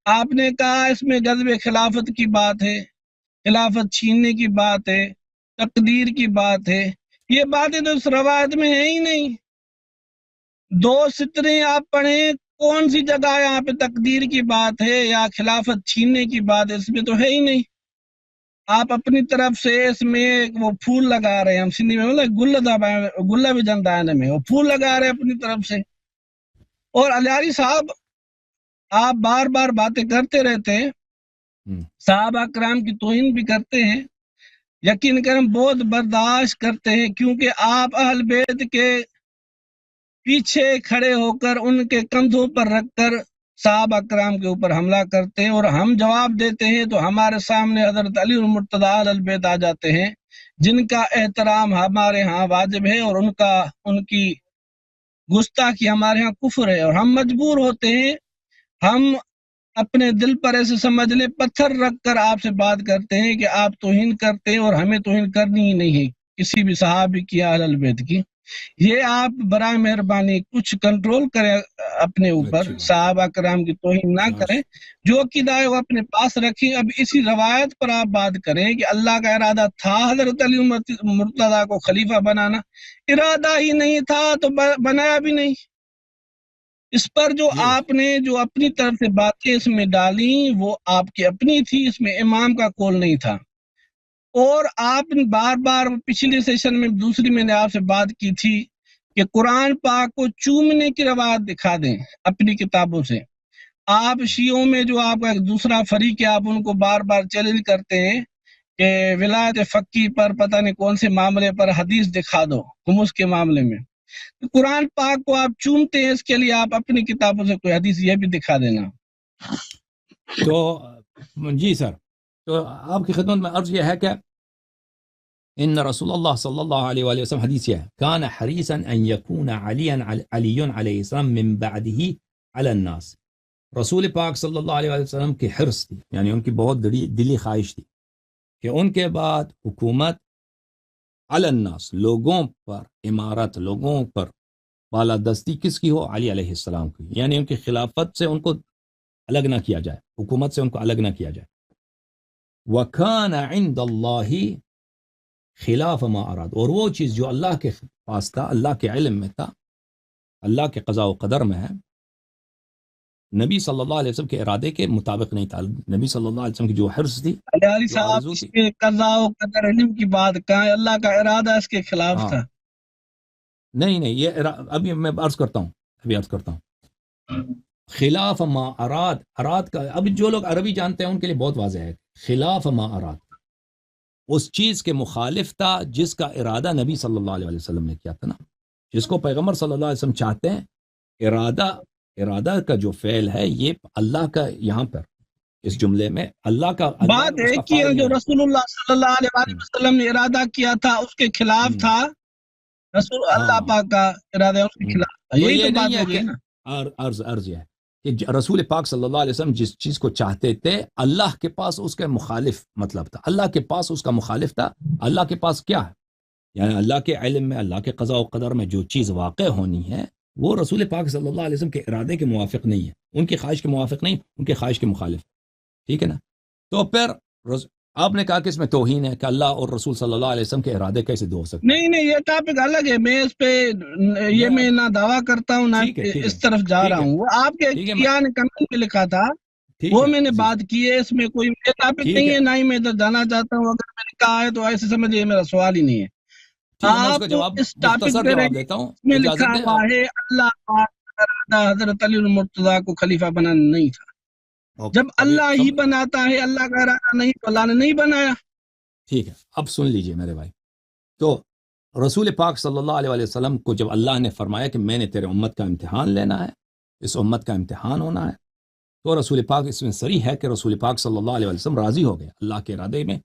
آپ نے کہا اس میں غضب خلافت کی بات ہے، خلافت چھیننے کی بات ہے، تقدیر کی بات ہے. یہ باتیں تو اس روایت میں ہیں ہی نہیں. دو سطریں آپ پڑھیں، کون سی جگہ یہاں پہ تقدیر کی بات ہے یا خلافت چھیننے کی بات ہے؟ اس میں تو ہے ہی نہیں. آپ اپنی طرف سے اس میں وہ پھول لگا رہے ہیں، ہم سندھی میں بولے گلہ بھی جنتا ہے میں، وہ پھول لگا رہے ہیں اپنی طرف سے. اور علیاری صاحب آپ بار بار باتیں کرتے رہتے ہیں، صحابہ کرام کی توہین بھی کرتے ہیں. یقین کریں بہت برداشت کرتے ہیں، کیونکہ آپ اہل بیت کے پیچھے کھڑے ہو کر ان کے کندھوں پر رکھ کر صحابہ کرام کے اوپر حملہ کرتے ہیں، اور ہم جواب دیتے ہیں تو ہمارے سامنے حضرت علی المرتضیٰ اہل بیت آ جاتے ہیں جن کا احترام ہمارے ہاں واجب ہے، اور ان کی گستاخی ہمارے ہاں کفر ہے. اور ہم مجبور ہوتے ہیں، ہم اپنے دل پر ایسے سمجھ لیں پتھر رکھ کر آپ سے بات کرتے ہیں کہ آپ توہین کرتے ہیں، اور ہمیں توہین کرنی ہی نہیں ہے کسی بھی صحابی کی یا اہل بیت کی. یہ آپ برائے مہربانی کچھ کنٹرول کریں اپنے اوپر، اچھی بات، صحابہ کرام کی توہین نہ کریں. جو عقیدہ ہے وہ اپنے پاس رکھیں. اب اسی روایت پر آپ بات کریں کہ اللہ کا ارادہ تھا حضرت علی مرتضیٰ کو خلیفہ بنانا. ارادہ ہی نہیں تھا تو بنایا بھی نہیں. اس پر جو آپ نے جو اپنی طرف سے باتیں اس میں ڈالی وہ آپ کی اپنی تھی، اس میں امام کا قول نہیں تھا. اور آپ نے بار بار پچھلے سیشن میں دوسری میں نے آپ سے بات کی تھی کہ قرآن پاک کو چومنے کی روایت دکھا دیں اپنی کتابوں سے. آپ شیعوں میں جو آپ کا ایک دوسرا فریق ہے، آپ ان کو بار بار چیلنج کرتے ہیں کہ ولایت فقی پر پتہ نہیں کون سے معاملے پر حدیث دکھا دو، خمس کے معاملے میں. قرآن پاک کو آپ چومتے ہیں، اس کے لیے آپ اپنی کتابوں سے کوئی حدیث یہ بھی دکھا دینا. تو جی سر، تو آپ کی خدمت میں عرض یہ ہے کہ ان رسول اللہ صلی اللہ علیہ وآلہ وسلم، حدیث یہ ہے، کان حریصا ان یکون علی علیہ السلام من بعدہ علی الناس، رسول پاک صلی اللہ علیہ وآلہ وسلم کی حرص تھی، یعنی ان کی بہت دلی خواہش تھی کہ ان کے بعد حکومت علی الناس، لوگوں پر، امارت لوگوں پر بالادستی کس کی ہو؟ علی علیہ السلام کی، یعنی ان کی خلافت سے ان کو الگ نہ کیا جائے، حکومت سے ان کو الگ نہ کیا جائے۔ وَكَانَ عِنْدَ اللَّهِ خلاف ما اراد، اور وہ چیز جو اللہ کے پاس تھا، اللہ کے علم میں تھا، اللہ کے قضاء و قدر میں ہے، نبی صلی اللہ علیہ وسلم کے ارادے کے مطابق نہیں تھا۔ نبی صلی اللہ علیہ وسلم کی جو حرص تھی، علی جو صاحب آرزو اس تھی، کے قضاء و قدر علم کی بات کہاں ہے؟ اللہ کا ارادہ اس کے خلاف ہاں، تھا۔ نہیں یہ ابھی میں عرض کرتا ہوں، خلاف ما اراد کا، اب جو لوگ عربی جانتے ہیں ان کے لیے بہت واضح ہے، خلاف ما اراد اس چیز کے مخالف تھا جس کا ارادہ نبی صلی اللہ علیہ وسلم نے کیا تھا نا، جس کو پیغمبر صلی اللہ علیہ وسلم چاہتے ہیں، ارادہ کا جو فعل ہے یہ اللہ کا، یہاں پر اس جملے میں اللہ کا، اللہ بات اس کا ایک ہی ہے، فاعل جو نہیں رسول اللہ صلی اللہ علیہ وآلہ وسلم نے ارادہ کیا تھا اس کے خلاف تھا، رسول اللہ ہاں، پاک کا ارادہ اس کے خلاف تھا، تو یہی یہ تو نہیں بات ہے ہو کہ گئی نا۔ عرض یہ ہے کہ رسول پاک صلی اللہ علیہ وسلم جس چیز کو چاہتے تھے، اللہ کے پاس اس کے مخالف مطلب تھا، اللہ کے پاس اس کا مخالف تھا۔ اللہ کے پاس کیا ہے؟ یعنی اللہ کے علم میں، اللہ کے قضاء و قدر میں جو چیز واقع ہونی ہے وہ رسول پاک صلی اللہ علیہ وسلم کے ارادے کے موافق نہیں ہے، ان کی خواہش کے موافق نہیں، ان کے خواہش کے مخالف، ٹھیک ہے نا؟ تو پھر آپ نے کہا کہ اس میں توہین ہے کہ اللہ اور رسول صلی اللہ علیہ وسلم کے ارادے کیسے دو ہو سکتے ہیں؟ نہیں یہ ٹاپک الگ ہے، میں اس پہ یہ میں نہ دعویٰ کرتا ہوں نہ ٹھیک ہے اس طرف جا رہا ہوں، وہ آپ کے ٹھیک ہے کیا نے کمنٹ میں لکھا تھا ٹھیک وہ ہے میں نے جی، بات کی ہے، اس میں کوئی ٹاپک ٹھیک نہیں ہے ہے، نہ ہی میں ادھر جانا چاہتا ہوں، اگر میں نے کہا ہے تو ایسے سمجھے میرا سوال ہی نہیں ہے۔ ٹھیک ہے، میں اس کا آپ جواب اس ٹاپک مختصر پہ جواب رہیے، دیتا ہوں، اس میں لکھا اجازت دیں ہوا آپ؟ ہے اللہ پاک کا ارادہ حضرت علی المرتضیٰ کو خلیفہ بنانا نہیں تھا، اوکے، جب ابھی اللہ ہی بناتا ہے، اللہ کا ارادہ نہیں تو اللہ نے نہیں بنایا۔ ٹھیک ہے، اب سن لیجئے میرے بھائی، تو رسول پاک صلی اللہ علیہ وآلہ وسلم کو جب اللہ نے فرمایا کہ میں نے تیرے امت کا امتحان لینا ہے، اس امت کا امتحان ہونا ہے، تو رسول پاک اس میں صریح ہے کہ رسول پاک صلی اللہ علیہ وسلم راضی ہو گئے اللہ کے ارادے میں،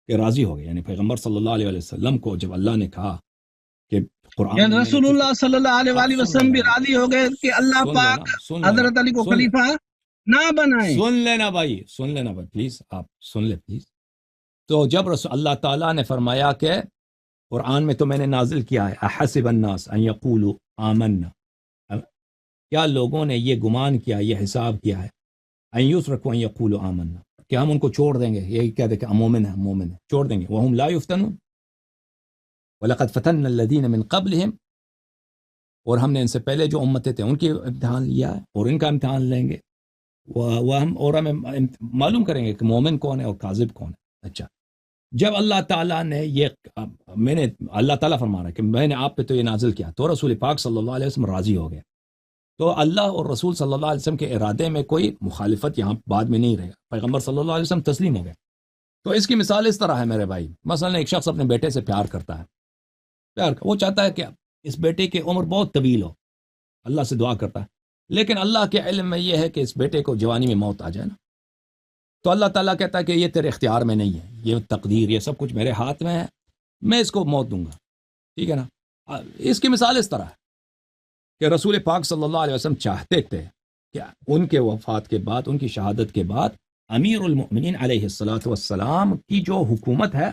کہ راضی ہو گئے، یعنی پیغمبر صلی اللہ علیہ وسلم کو جب اللہ نے کہا کہ قرآن یعنی میں میں نے رسول تجھ کو، اللہ صلی اللہ علیہ آپ وآلہ سن وسلم لینا بھی بھائی، راضی ہو گئے کہ اللہ پاک حضرت علی کو خلیفہ نہ بنائیں۔ سن لینا بھائی پلیز، آپ سن لے پلیز۔ تو جب اللہ تعالیٰ نے فرمایا کہ قرآن میں تو میں نے نازل کیا ہے، احسب الناس ان یقولوا آمنا، کیا لوگوں نے یہ گمان کیا، یہ حساب کیا ہے، ان یترکوا ان یقولوا آمنا، کہ ہم ان کو چھوڑ دیں گے، یہی کہہ دیں کہ مومن ہے، چھوڑ دیں گے، وہم لا یفتنون، وَلَقَدْ فَتَنَّا الَّذِينَ مِن قَبْلِهِمْ، اور ہم نے ان سے پہلے جو امتیں تھے ان کی امتحان لیا ہے اور ان کا امتحان لیں گے، ہمیں معلوم کریں گے کہ مومن کون ہے اور کاذب کون ہے۔ اچھا، جب اللہ تعالیٰ نے اللہ تعالیٰ فرما رہا ہے کہ میں نے آپ پہ تو یہ نازل کیا، تو رسول پاک صلی اللہ علیہ وسلم راضی ہو گئے، تو اللہ اور رسول صلی اللہ علیہ وسلم کے ارادے میں کوئی مخالفت یہاں بعد میں نہیں رہے گا، پیغمبر صلی اللہ علیہ وسلم تسلیم ہو گئے۔ تو اس کی مثال اس طرح ہے میرے بھائی، مثلا ایک شخص اپنے بیٹے سے پیار کرتا ہے، وہ چاہتا ہے کہ اس بیٹے کی عمر بہت طویل ہو، اللہ سے دعا کرتا ہے، لیکن اللہ کے علم میں یہ ہے کہ اس بیٹے کو جوانی میں موت آ جائے نا، تو اللہ تعالیٰ کہتا ہے کہ یہ تیرے اختیار میں نہیں ہے، یہ تقدیر، یہ سب کچھ میرے ہاتھ میں ہے، میں اس کو موت دوں گا، ٹھیک ہے نا؟ اس کی مثال اس طرح ہے کہ رسول پاک صلی اللہ علیہ وسلم چاہتے تھے کہ ان کے وفات کے بعد، ان کی شہادت کے بعد، امیر المؤمنین علیہ الصلاۃ والسلام کی جو حکومت ہے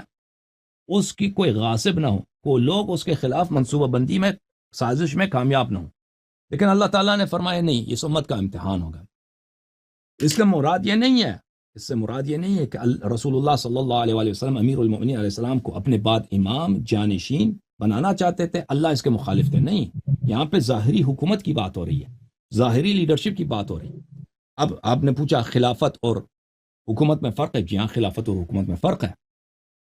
اس کی کوئی غاصب نہ ہو، کوئی لوگ اس کے خلاف منصوبہ بندی میں، سازش میں کامیاب نہ ہو، لیکن اللہ تعالیٰ نے فرمایا نہیں، اس امت کا امتحان ہوگا۔ اس سے مراد یہ نہیں ہے کہ رسول اللہ صلی اللہ علیہ وآلہ وسلم امیر المؤمنین علیہ السلام کو اپنے بعد امام جانشین بنانا چاہتے تھے، اللہ اس کے مخالف تھے، نہیں، یہاں پہ ظاہری حکومت کی بات ہو رہی ہے، ظاہری لیڈرشپ کی بات ہو رہی ہے۔ اب آپ نے پوچھا خلافت اور حکومت میں فرق ہے، جی ہاں، خلافت اور حکومت میں فرق ہے۔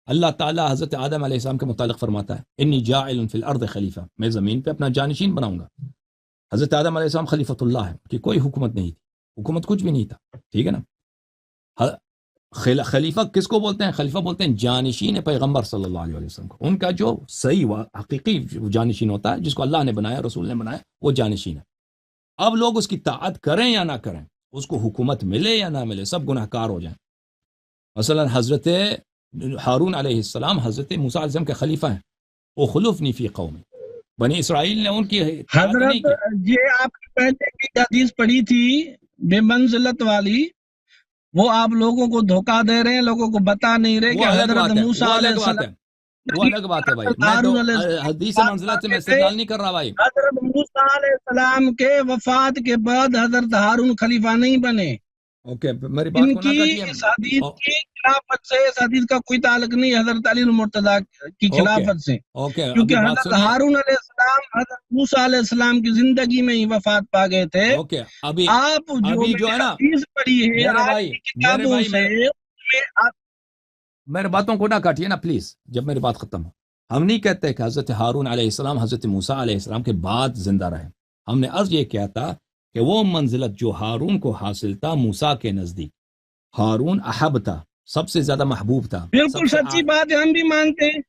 اللہ تعالیٰ حضرت آدم علیہ السلام کے متعلق فرماتا ہے انی جاعل فی الارض خلیفہ، میں زمین پہ اپنا جانشین بناؤں گا۔ حضرت آدم علیہ السلام خلیفۃ اللہ ہے، کہ کوئی حکومت نہیں تھی، حکومت کچھ بھی نہیں تھا، ٹھیک ہے نا؟ خلیفہ کس کو بولتے ہیں؟ خلیفہ بولتے ہیں جانشین پیغمبر صلی اللہ علیہ وسلم کو، ان کا جو صحیح و حقیقی جانشین ہوتا ہے، جس کو اللہ نے بنایا، رسول نے بنایا، وہ جانشین ہے۔ اب لوگ اس کی طاعت کریں یا نہ کریں، اس کو حکومت ملے یا نہ ملے، سب گناہ کار ہو جائیں، مثلا حضرت ہارون علیہ السلام حضرت موسیٰ علیہ السلام کے خلیفہ ہیں. اخلفنی فی قومی، بنی اسرائیل نے ان کی اطاعت نہیں حضرت کی. یہ آپ نے پہلے کی حدیث پڑھی تھی بے منزلت والی، وہ آپ لوگوں کو دھوکہ دے رہے ہیں، لوگوں کو بتا نہیں رہے وہ کہ الگ حضرت بات ہے، موسیٰ وہ علیہ الگ بات ہے، السلام وہ الگ بات ہے بھائی. میں تو ہارون علیہ السلام حدیث بات منزلت سے میں مانتے تھے. استدلال نہیں کر رہا بھائی. حضرت موسیٰ علیہ السلام کے وفات کے بعد حضرت ہارون خلیفہ نہیں بنے. اوکے، میری بات ان کو نہ کی کاٹیے. اس حدیث کی خلافت سے، اس حدیث کا کوئی تعلق نہیں حضرت علی المرتضیٰ کی اوکے خلافت سے، اوکے، ابھی کیونکہ بات حضرت سنیے. ہارون علیہ السلام حضرت موسیٰ علیہ السلام کی زندگی میں ہی وفات پا گئے تھے. اوکے، ابھی آپ جو ابھی میں جو نے ہے نا حدیث پڑھی ہے میرے آپ بھائی، کی میرے کتابوں بھائی، سے، اس میں آپ میرے باتوں کو نہ کاٹیے نا پلیز. جب میری بات ختم ہو، ہم نہیں کہتے کہ حضرت ہارون علیہ السلام حضرت موسیٰ علیہ السلام کے بعد زندہ رہے. ہم نے عرض یہ کیا تھا کہ وہ منزلت جو ہارون کو حاصل تھا موسیٰ کے نزدیک، ہارون احب تھا، سب سے زیادہ محبوب تھا، بالکل سچی بات ہے، ہم بھی مانتے ہیں.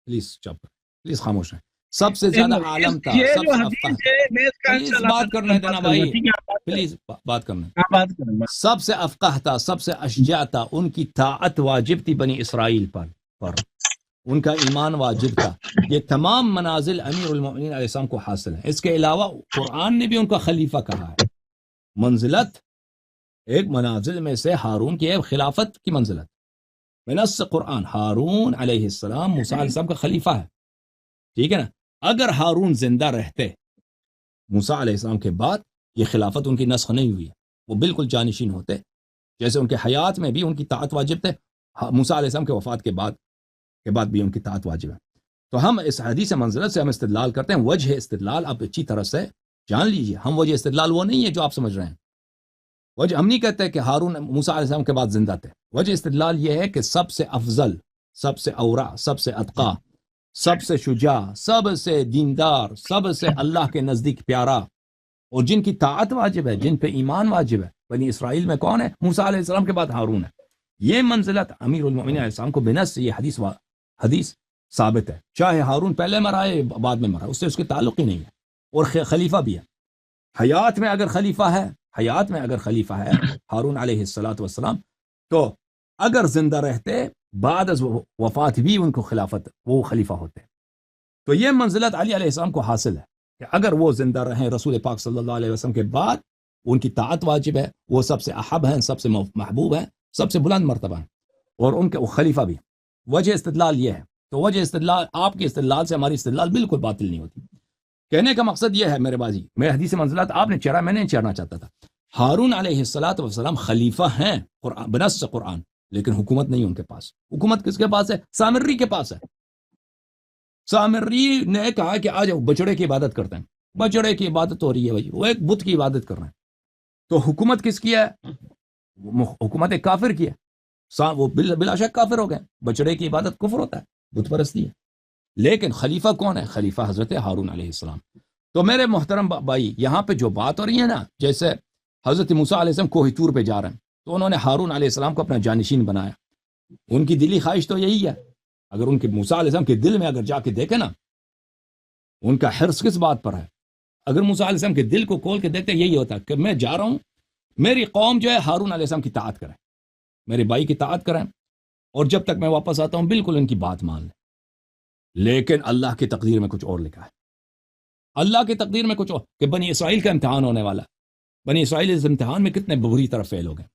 پلیز چپ، پلیز خاموش رہیں. سب سے زیادہ عالم تھا، یہ سب جو سے افقہ حدیث تھا. ہے میں اس کا پلیز انشاءاللہ بات کرنے دینا بھائی، ٹھیک ہے آپ بات کریں. پلیز بات کرنا. آپ بات کریں. سب سے افقہ تھا، سب سے اشجاع تھا، ان کی طاعت واجب تھی بنی اسرائیل پر ان کا ایمان واجب تھا. یہ تمام منازل امیر المؤمنین علیہ السلام کو حاصل ہیں. اس کے علاوہ قرآن نے بھی ان کا خلیفہ کہا ہے. منزلت ایک منازل میں سے ہارون کی ہے خلافت کی منزلت. بنص قرآن ہارون علیہ السلام موسیٰ علیہ السلام کا خلیفہ ہے. ٹھیک ہے نا. اگر ہارون زندہ رہتے موسیٰ علیہ السلام کے بعد، یہ خلافت ان کی نسخ نہیں ہوئی ہے، وہ بالکل جانشین ہوتے. جیسے ان کے حیات میں بھی ان کی طاعت واجب تھے، موسیٰ علیہ السلام کے وفات کے بعد بھی ان کی طاعت واجب ہے. تو ہم اس حدیث منزلت سے ہم استدلال کرتے ہیں. وجہ استدلال آپ اچھی طرح سے جان لیجئے. ہم وجہ استدلال وہ نہیں ہے جو آپ سمجھ رہے ہیں. وجہ ہم نہیں کہتے کہ ہارون موسیٰ علیہ السلام کے بعد زندہ تھے. وجہ استدلال یہ ہے کہ سب سے افضل، سب سے اورع، سب سے اتقیٰ، سب سے شجاع، سب سے دیندار، سب سے اللہ کے نزدیک پیارا، اور جن کی طاعت واجب ہے، جن پہ ایمان واجب ہے، بنی اسرائیل میں کون ہے؟ موسیٰ علیہ السلام کے بعد ہارون ہے. یہ منزلت امیر المؤمنین علیہ السلام کو بنص سے یہ حدیث ثابت ہے. چاہے ہارون پہلے مرا ہے بعد میں مرا، اس سے اس کے تعلق ہی نہیں ہے. اور خلیفہ بھی ہے. حیات میں اگر خلیفہ ہے ہارون علیہ السلام، تو اگر زندہ رہتے بعد از وفات بھی ان کو خلافت، وہ خلیفہ ہوتے. تو یہ منزلت علی علیہ السلام کو حاصل ہے کہ اگر وہ زندہ رہیں رسول پاک صلی اللہ علیہ وسلم کے بعد، ان کی طاعت واجب ہے، وہ سب سے احب ہیں، سب سے محبوب ہیں، سب سے بلند مرتبہ ہیں، اور ان کے وہ خلیفہ بھی. وجہ استدلال یہ ہے. تو وجہ استدلال، آپ کی استدلال سے ہماری استدلال بالکل باطل نہیں ہوتی. کہنے کا مقصد یہ ہے میرے بازی، میں حدیث منزلت آپ نے چڑھا، میں نہیں چڑھنا چاہتا تھا. ہارون علیہ السلام خلیفہ ہیں بنص قرآن، لیکن حکومت نہیں ان کے پاس. حکومت کس کے پاس ہے؟ سامری کے پاس ہے. سامری نے کہا کہ آج بچڑے کی عبادت کرتے ہیں. بچڑے کی عبادت ہو رہی ہے بھائی، وہ ایک بت کی عبادت کر رہے ہیں. تو حکومت کس کی ہے؟ حکومت ایک کافر کی ہے. وہ بلا شک کافر ہو گئے. بچڑے کی عبادت کفر ہوتا ہے، بت پرستی ہے. لیکن خلیفہ کون ہے؟ خلیفہ حضرت ہارون علیہ السلام. تو میرے محترم بھائی، یہاں پہ جو بات ہو رہی ہے نا، جیسے حضرت موسیٰ علیہ السلام کوہ طور پہ جا رہے ہیں، تو انہوں نے ہارون علیہ السلام کو اپنا جانشین بنایا. ان کی دلی خواہش تو یہی ہے. اگر ان کے موسیٰ علیہ السلام کے دل میں اگر جا کے دیکھیں نا، ان کا حرص کس بات پر ہے؟ اگر موسیٰ علیہ السلام کے دل کو کھول کے دیکھتے، یہی ہوتا ہے کہ میں جا رہا ہوں، میری قوم جو ہے ہارون علیہ السلام کی طاعت کریں، میرے بھائی کی طاعت کریں، اور جب تک میں واپس آتا ہوں بالکل ان کی بات مان لیں. لیکن اللہ کی تقدیر میں کچھ اور لکھا ہے. اللہ کی تقدیر میں کچھ اور، کہ بنی اسرائیل کا امتحان ہونے والا. بنی اسرائیل اس امتحان میں کتنے بری طرح فیل ہو گئے.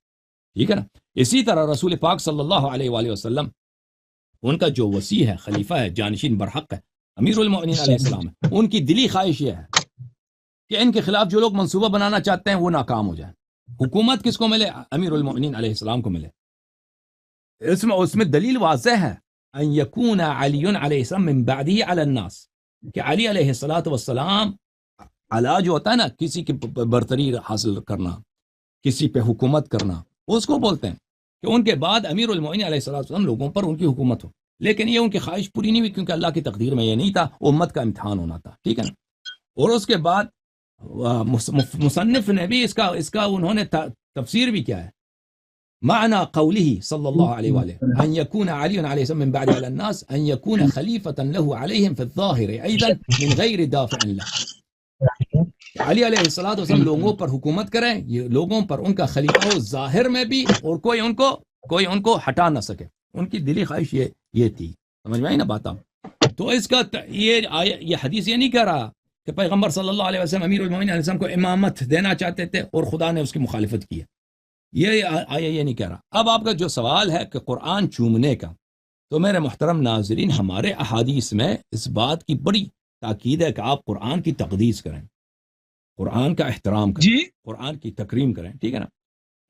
ٹھیک ہے نا. اسی طرح رسول پاک صلی اللہ علیہ وآلہ وسلم، ان کا جو وسیع ہے، خلیفہ ہے، جانشین برحق ہے، امیر المؤمنین علیہ السلام ہے. ان کی دلی خواہش یہ ہے کہ ان کے خلاف جو لوگ منصوبہ بنانا چاہتے ہیں وہ ناکام ہو جائیں. حکومت کس کو ملے؟ امیر المؤمنین علیہ السلام کو ملے. اس میں دلیل واضح ہے، ان یکون علی علیہ السلام من بعدی علی الناس، کہ علی علیہ السلام، علا جو ہوتا ہے نا، کسی کی برتری حاصل کرنا، کسی پہ حکومت کرنا، اس کو بولتے ہیں کہ ان کے بعد امیر المؤمنین علیہ السلام لوگوں پر ان کی حکومت ہو. لیکن یہ ان کی خواہش پوری نہیں ہوئی، کیونکہ اللہ کی تقدیر میں یہ نہیں تھا، امت کا امتحان ہونا تھا. ٹھیک ہے نا. اور اس کے بعد مصنف نے بھی اس کا انہوں نے تفسیر بھی کیا ہے. معنى قوله صلى الله عليه وآله أن يكون علي عليه السلام من بعد على الناس أن يكون خليفة له عليهم في الظاهر أيضا من غير دافع له. علی علیہ السلام لوگوں پر حکومت کریں، یہ لوگوں پر ان کا خلیفہ ہو ظاہر میں بھی، اور کوئی ان کو کوئی ان کو ہٹا نہ سکے. ان کی دلی خواہش یہ تھی. سمجھ میں آئی نا بات آپ؟ تو اس کا یہ حدیث یہ نہیں کہہ رہا کہ پیغمبر صلی اللہ علیہ وسلم امیر المومنین علیہ السلام کو امامت دینا چاہتے تھے اور خدا نے اس کی مخالفت کی ہے. یہ آیا یہ نہیں کہہ رہا. اب آپ کا جو سوال ہے کہ قرآن چومنے کا، تو میرے محترم ناظرین، ہمارے احادیث میں اس بات کی بڑی تاکید ہے کہ آپ قرآن کی تقدیس کریں، قرآن کا احترام کریں، جی قرآن کی تکریم کریں. ٹھیک ہے نا؟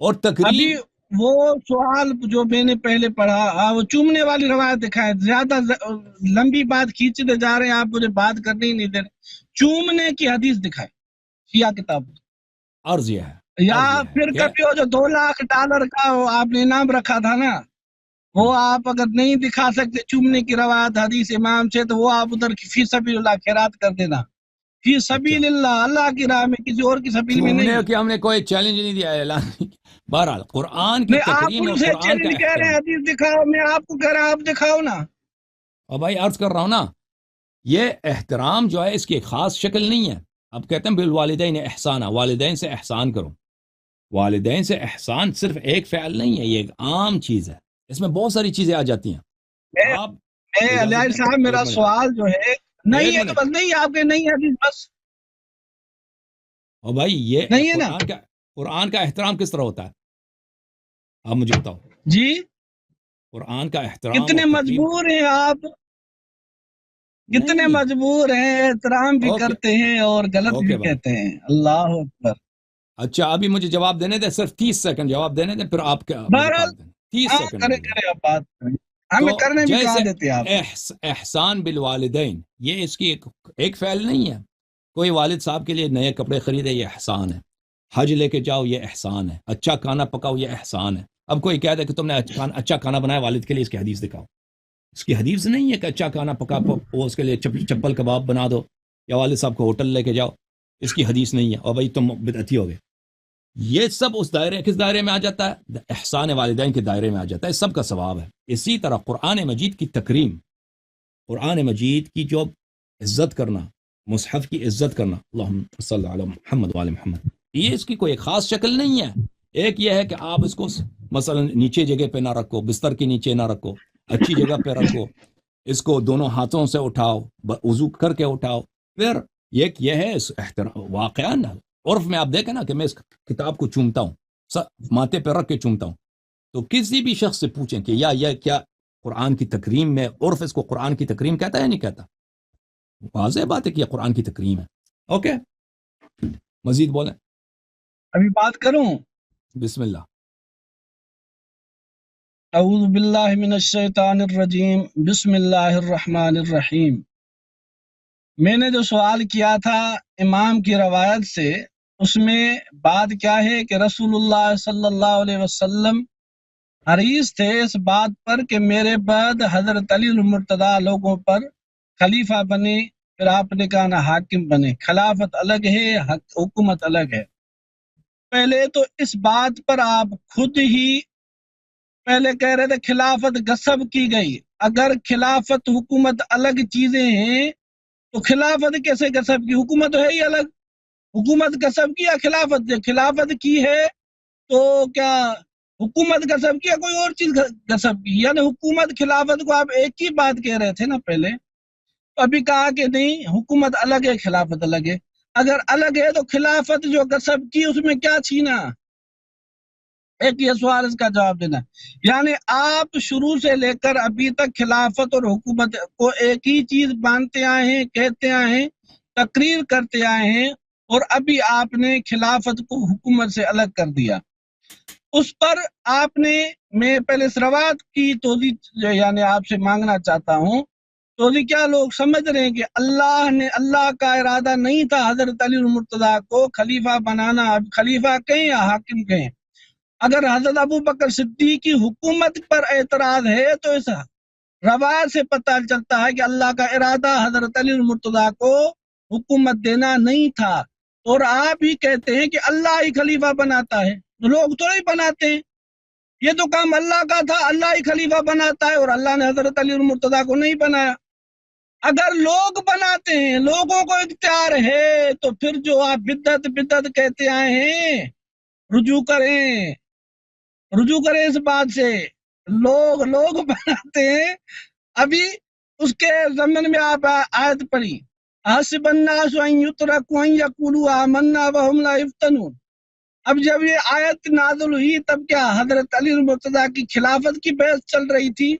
اور ابھی تکریم وہ سوال جو میں نے پہلے پڑھا، وہ چومنے والی روایت دکھائے. زیادہ لمبی بات کھینچتے جا رہے ہیں آپ، مجھے بات کرنے ہی نہیں دے رہے. چومنے کی حدیث دکھائے شیعہ کتاب، عرض یہ ہے یا عرض یہ ہے پھر کہ کبھی وہ جو $2 لاکھ کا وہ آپ نے انعام رکھا تھا نا، وہ آپ اگر نہیں دکھا سکتے چومنے کی روایت حدیث امام سے، تو وہ آپ ادھر فی سبیل اللہ خیرات کر دینا. فی سبیل اللہ، اللہ کی راہ میں، کسی اور کی سبیل میں چومنے نہیں. کی ہم نے کوئی چیلنج نہیں دیا، اعلان نہیں کیا. بہرحال قرآن کی نہیں، آپ تکریم اور ان سے قرآن کا چیلنج کہہ رہے ہیں احترام. حدیث دکھاؤ، میں آپ کو کہہ رہا ہوں آپ دکھاؤ نا. اور بھائی عرض کر رہا ہوں نا، یہ احترام جو ہے اس کی ایک خاص شکل نہیں ہے. اب کہتے ہیں بالوالدین احسانہ، والدین سے احسان کرو. والدین سے احسان صرف ایک فعل نہیں ہے، یہ ایک عام چیز ہے. اس میں بہت ساری چیزیں آ جاتی ہیں. میں آپ علیہ اجازت دیں صاحب، ایک میرا منٹ، سوال جو ہے ایک نہیں ہے تو منٹ. بس نہیں ہے، آپ کے نہیں ہے حدیث بس اور بھائی یہ نہیں ہے نا. قرآن کا احترام کس طرح ہوتا ہے؟ آپ مجھے بتاؤ. جی قرآن کا احترام کتنے اور تکریم مجبور ہیں آپ، کتنے نہیں. مجبور ہیں، احترام بھی اوکے کرتے ہیں اور غلط بھی اوکے بھائی. کہتے ہیں. اللہ اکبر. اچھا ابھی مجھے جواب دینے دیں، صرف 30 سیکنڈ جواب دینے دیں، پھر آپ کا مجھے بہرحال کاٹ دینا. 30 ہاں، سیکنڈ کرے مجھے. کرے آپ بات کریں. تو ہمیں کرنے بھی کہا جیسے دیتے آپ. احسان بالوالدین، یہ اس کی ایک فعل نہیں ہے. کوئی والد صاحب کے لیے نئے کپڑے خریدے، یہ احسان ہے. حج لے کے جاؤ، یہ احسان ہے. اچھا کھانا پکاؤ، یہ احسان ہے. اب کوئی کہہ دے کہ تم نے اچھا کھانا بنایا والد کے لیے، اس کی حدیث دکھاؤ. اس کی حدیث نہیں ہے کہ اچھا کھانا پکا وہ اس کے لیے چپل کباب بنا دو، یا والد صاحب کو ہوٹل لے کے جاؤ. اس کی حدیث نہیں ہے. اور بھائی تم بدعتی ہو گئے. یہ سب اس کس دائرے میں آ جاتا ہے؟ احسان والدین کے دائرے میں آ جاتا ہے. سب کا ثواب ہے. اسی طرح قرآن مجید کی تکریم، قرآن مجید کی جو عزت کرنا، مصحف کی عزت کرنا، اللہم صلی علی محمد وعلی محمد، یہ اس کی کوئی خاص شکل نہیں ہے. ایک یہ ہے کہ آپ اس کو مثلا نیچے جگہ پہ نہ رکھو، بستر کے نیچے نہ رکھو، اچھی جگہ پہ رکھو. اس کو دونوں ہاتھوں سے اٹھاؤ، وضو کر کے اٹھاؤ. پھر یہ ہے اس احترام. واقعہ نا عرف میں آپ دیکھیں نا کہ میں اس کتاب کو چومتا ہوں، ماتھے پہ رکھ کے چومتا ہوں، تو کسی بھی شخص سے پوچھیں کہ یہ کیا قرآن کی تکریم میں عرف اس کو قرآن کی تکریم کہتا ہے یا نہیں کہتا؟ واضح بات ہے کہ یہ قرآن کی تکریم ہے. اوکے مزید بولیں. ابھی بات کروں. بسم اللہ. اعوذ باللہ من الشیطان الرجیم، بسم اللہ الرحمن الرحیم. میں نے جو سوال کیا تھا امام کی روایت سے، اس میں بات کیا ہے کہ رسول اللہ صلی اللہ علیہ وسلم حریص تھے اس بات پر کہ میرے بعد حضرت علی المرتضیٰ لوگوں پر خلیفہ بنے. پھر آپ نے کہا نا حاکم بنے. خلافت الگ ہے، حکومت الگ ہے. پہلے تو اس بات پر آپ خود ہی پہلے کہہ رہے تھے خلافت غصب کی گئی. اگر خلافت حکومت الگ چیزیں ہیں تو خلافت کیسے غصب کی؟ حکومت ہے ہی الگ. حکومت غصب کی یا خلافت کی ہے تو کیا حکومت غصب کی یا کوئی اور چیز غصب کی؟ یعنی حکومت خلافت کو آپ ایک ہی بات کہہ رہے تھے نا پہلے. ابھی کہا کہ نہیں، حکومت الگ ہے، خلافت الگ ہے. اگر الگ ہے تو خلافت جو غصب کی اس میں کیا چھینا؟ ایک یہ سوال، اس کا جواب دینا. یعنی آپ شروع سے لے کر ابھی تک خلافت اور حکومت کو ایک ہی چیز مانتے آئے ہیں، کہتے آئے ہیں، تقریر کرتے آئے ہیں، اور ابھی آپ نے خلافت کو حکومت سے الگ کر دیا. اس پر آپ نے، میں پہلے اس روایت کی توضیح یعنی آپ سے مانگنا چاہتا ہوں. توضیح کیا لوگ سمجھ رہے ہیں کہ اللہ کا ارادہ نہیں تھا حضرت علی المرتضیٰ کو خلیفہ بنانا. اب خلیفہ کہیں یا حاکم کہیں. اگر حضرت ابو بکر صدیق کی حکومت پر اعتراض ہے تو اس روایت سے پتہ چلتا ہے کہ اللہ کا ارادہ حضرت علی المرتضیٰ کو حکومت دینا نہیں تھا. اور آپ ہی کہتے ہیں کہ اللہ ہی خلیفہ بناتا ہے. لوگ تو نہیں بناتے ہیں، یہ تو کام اللہ کا تھا. اللہ ہی خلیفہ بناتا ہے اور اللہ نے حضرت علی المرتضیٰ کو نہیں بنایا. اگر لوگ بناتے ہیں، لوگوں کو اختیار ہے، تو پھر جو آپ بدعت کہتے آئے ہیں رجوع کریں. رجوع کریں اس بات سے. لوگ بناتے ہیں. ابھی اس کے ضمن میں آپ آیت پڑھی، حسب الناس ان یترکوا ان یقولوا آمنا وهم لا یفتنون. اب جب یہ آیت نازل ہوئی تب کیا حضرت علی المرتضیٰ کی خلافت کی بحث چل رہی تھی؟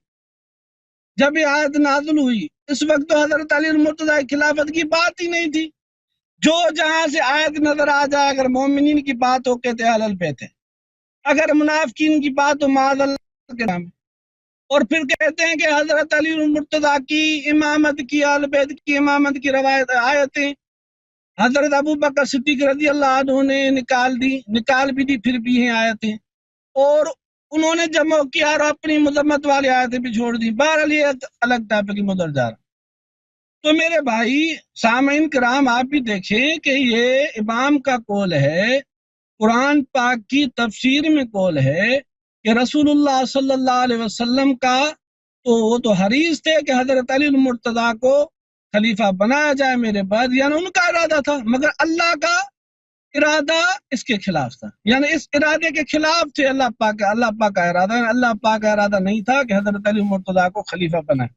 جب یہ آیت نازل ہوئی اس وقت تو حضرت علی المرتضیٰ کی خلافت کی بات ہی نہیں تھی. جو جہاں سے آیت نظر آ جائے، اگر مومنین کی بات ہو کہتے اہل البیت ہے، اگر منافقین کی بات ہو معاذ اللہ کے نام، اور پھر کہتے ہیں کہ حضرت علی المرتضیٰ کی امامت کی، اہل بیت کی امامت کی روایت آیتیں حضرت ابو بکر صدیق رضی اللہ عنہ نے نکال بھی دی، پھر بھی ہیں آیتیں، اور انہوں نے جمع کیا اور اپنی مذمت والی آیتیں بھی چھوڑ دی. بہرحال یہ ایک الگ ٹاپک کی مدر جا رہا. تو میرے بھائی سامعین کرام، آپ بھی دیکھیں کہ یہ امام کا قول ہے، قرآن پاک کی تفسیر میں قول ہے کہ رسول اللہ صلی اللہ علیہ وسلم کا تو وہ تو حریص تھے کہ حضرت علی المرتضیٰ کو خلیفہ بنایا جائے میرے بعد، یعنی ان کا ارادہ تھا، مگر اللہ کا ارادہ اس کے خلاف تھا، یعنی اس ارادے کے خلاف تھے اللہ پاک کا ارادہ. اللہ پاک کا ارادہ نہیں تھا کہ حضرت علی المرتضیٰ کو خلیفہ بنائے.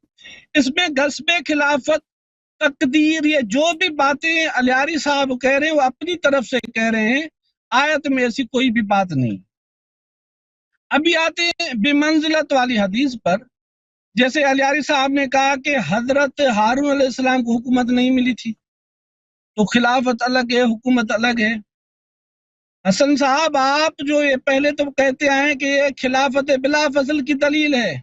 اس میں غصب خلافت، تقدیر، یہ جو بھی باتیں علیاری صاحب کہہ رہے ہیں وہ اپنی طرف سے کہہ رہے ہیں، آیت میں ایسی کوئی بھی بات نہیں. ابھی آتے ہیں بمنزلت والی حدیث پر. جیسے علیاری صاحب نے کہا کہ حضرت ہارون علیہ السلام کو حکومت نہیں ملی تھی، تو خلافت الگ ہے، حکومت الگ ہے. حسن صاحب، آپ جو یہ پہلے تو کہتے آئے کہ یہ خلافت بلا فصل کی دلیل ہے.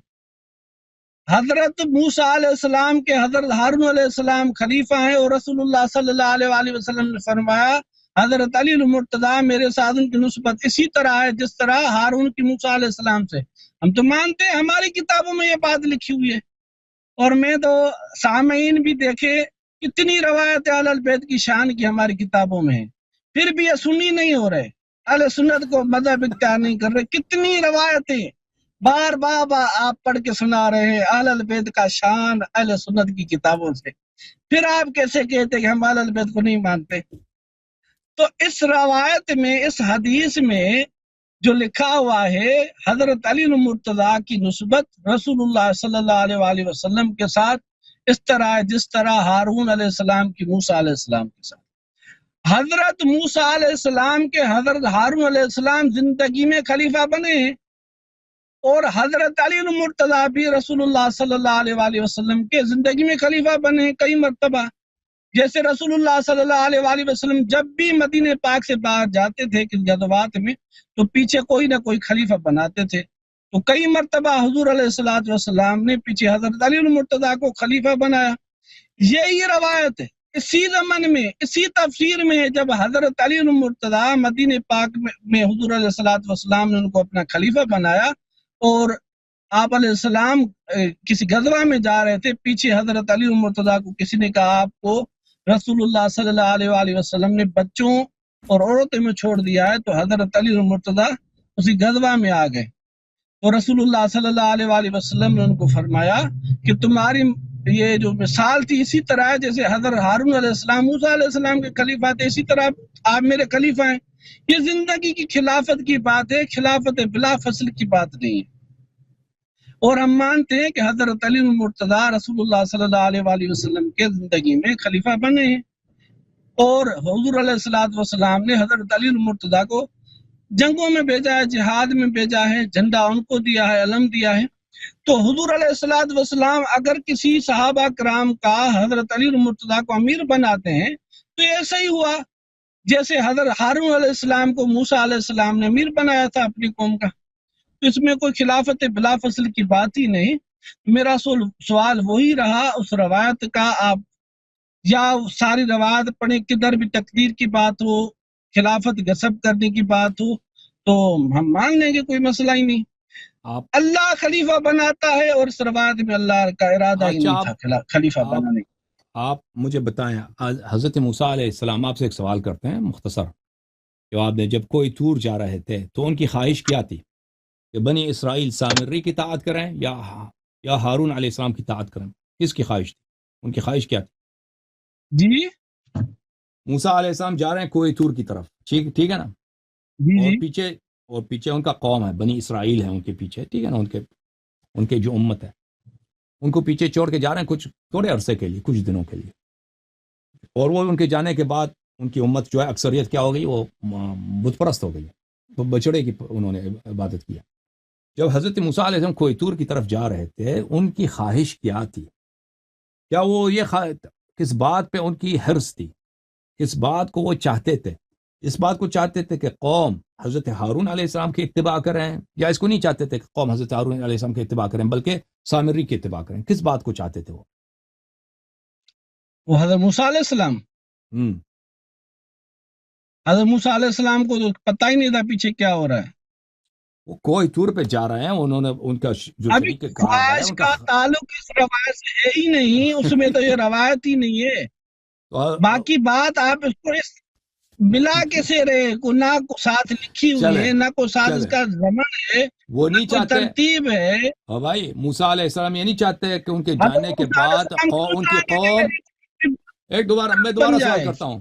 حضرت موسیٰ علیہ السلام کے حضرت ہارون علیہ السلام خلیفہ ہیں، اور رسول اللہ صلی اللہ علیہ وآلہ وسلم نے فرمایا حضرت علی المرتضیٰ میرے ساتھ ان کی نسبت اسی طرح ہے جس طرح ہارون کی موسیٰ علیہ السلام سے. ہم تو مانتے ہیں، ہماری کتابوں میں یہ بات لکھی ہوئی ہے. اور میں تو سامعین بھی دیکھے کتنی روایت اہل البیت کی شان کی ہماری کتابوں میں ہے، پھر بھی یہ سنی نہیں ہو رہے، اہل سنت کو مذہب اختیار نہیں کر رہے. کتنی روایتیں بار بار آپ پڑھ کے سنا رہے ہیں اہل البیت کا شان اہل سنت کی کتابوں سے، پھر آپ کیسے کہتے کہ ہم اہل البیت کو نہیں مانتے؟ تو اس روایت میں، اس حدیث میں جو لکھا ہوا ہے حضرت علی المرتضیٰ کی نسبت رسول اللہ صلی اللہ علیہ وآلہ وسلم کے ساتھ اس طرح ہے جس طرح ہارون علیہ السلام کی موسیٰ علیہ السلام کے ساتھ. حضرت موسیٰ علیہ السلام کے حضرت ہارون علیہ السلام زندگی میں خلیفہ بنے ہیں، اور حضرت علی المرتضیٰ بھی رسول اللہ صلی اللہ علیہ وآلہ وسلم کے زندگی میں خلیفہ بنے ہیں کئی مرتبہ. جیسے رسول اللہ صلی اللہ علیہ وآلہ وسلم جب بھی مدینہ پاک سے باہر جاتے تھے کسی غزوات میں تو پیچھے کوئی نہ کوئی خلیفہ بناتے تھے. تو کئی مرتبہ حضور علیہ الصلوۃ والسلام نے پیچھے حضرت علی المرتضیٰ کو خلیفہ بنایا. یہی روایت ہے. اسی زمن میں، اسی تفسیر میں جب حضرت علی المرتضیٰ مدینہ پاک میں حضور علیہ الصلوۃ والسلام نے ان کو اپنا خلیفہ بنایا، اور آپ علیہ السلام کسی غزوہ میں جا رہے تھے، پیچھے حضرت علی المرتضیٰ کو کسی نے کہا آپ کو رسول اللہ صلی اللہ علیہ وآلہ وسلم نے بچوں اور عورتوں میں چھوڑ دیا ہے، تو حضرت علی المرتضیٰ اسی غزوہ میں آ گئے. تو رسول اللہ صلی اللہ علیہ وآلہ وسلم نے ان کو فرمایا کہ تمہاری یہ جو مثال تھی اسی طرح ہے جیسے حضرت ہارون علیہ السلام موسیٰ علیہ السلام کے خلیفہ تھے، اسی طرح آپ میرے خلیفہ ہیں. یہ زندگی کی خلافت کی بات ہے، خلافت بلا فصل کی بات نہیں ہے. اور ہم مانتے ہیں کہ حضرت علی المرتضیٰ رسول اللہ صلی اللہ علیہ وآلہ وسلم کے زندگی میں خلیفہ بنے ہیں، اور حضور علیہ الصلوۃ والسلام نے حضرت علی المرتضیٰ کو جنگوں میں بھیجا ہے، جہاد میں بھیجا ہے، جھنڈا ان کو دیا ہے، علم دیا ہے. تو حضور علیہ الصلوۃ والسلام اگر کسی صحابہ کرام کا حضرت علی المرتضیٰ کو امیر بناتے ہیں تو ایسا ہی ہوا جیسے حضرت ہارون علیہ السلام کو موسیٰ علیہ السلام نے امیر بنایا تھا اپنی قوم کا. اس میں کوئی خلافت بلا فصل کی بات ہی نہیں. میرا سوال وہی رہا اس روایت کا، آپ یا ساری روایت پڑھیں، کدھر بھی تقدیر کی بات ہو، خلافت غصب کرنے کی بات ہو تو ہم مان لیں گے، کوئی مسئلہ ہی نہیں. آپ اللہ خلیفہ بناتا ہے، اور اس روایت میں اللہ کا ارادہ ہی نہیں تھا خلیفہ بنانے. آپ مجھے بتائیں، حضرت موسیٰ علیہ السلام، آپ سے ایک سوال کرتے ہیں مختصر جواب دیں. جب کوئی طور جا رہے تھے تو ان کی خواہش کیا تھی کہ بنی اسرائیل سامری کی اطاعت کریں یا ہارون علیہ السلام کی اطاعت کریں؟ کس کی خواہش تھی؟ ان کی خواہش کیا تھی؟ جی موسیٰ علیہ السلام جا رہے ہیں کوئی طور کی طرف، ٹھیک ہے نا؟ جی اور جی پیچھے اور پیچھے ان کا قوم ہے، بنی اسرائیل ہے ان کے پیچھے، ٹھیک ہے نا، ان کے جو امت ہے ان کو پیچھے چھوڑ کے جا رہے ہیں کچھ تھوڑے عرصے کے لیے، کچھ دنوں کے لیے، اور وہ ان کے جانے کے بعد ان کی امت جو ہے اکثریت کیا ہو گئی، وہ بت پرست ہو گئی، وہ بچڑے کی انہوں نے عبادت کیا۔ جب حضرت موسیٰ علیہ السلام کوہ طور کی طرف جا رہے تھے، ان کی خواہش کیا تھی؟ کیا وہ یہ کس بات پہ ان کی حرص تھی؟ کس بات کو وہ چاہتے تھے؟ اس بات کو چاہتے تھے کہ قوم حضرت ہارون علیہ السلام کی اتباع کریں، یا اس کو نہیں چاہتے تھے کہ قوم حضرت ہارون علیہ السلام کی اتباع کریں بلکہ سامری کی اتباع کریں؟ کس بات کو چاہتے تھے وہ حضرت موسیٰ علیہ السلام؟ حضرت موسیٰ علیہ السلام کو تو پتہ ہی نہیں تھا پیچھے کیا ہو رہا ہے، وہ کوہ طور پہ جا رہے ہیں، انہوں نے ان کا جو ابھی شریک کار ہے خواہش ان کا تعلق اس روایت سے ہے ہی نہیں، اس میں تو یہ روایت ہی نہیں ہے۔ باقی بات آپ اس کو اس ملا کے سے رہے کو، نہ کو ساتھ لکھی ہوئی ہے، نہ کو ساتھ اس کا زمن ہے، وہ نہیں کوئی چاہتے ترتیب ہے۔ اور بھائی موسیٰ علیہ السلام یہ نہیں چاہتے کہ ان کے جانے کے بعد ان کی قوم میں دوبارہ سوال کرتا ہوں،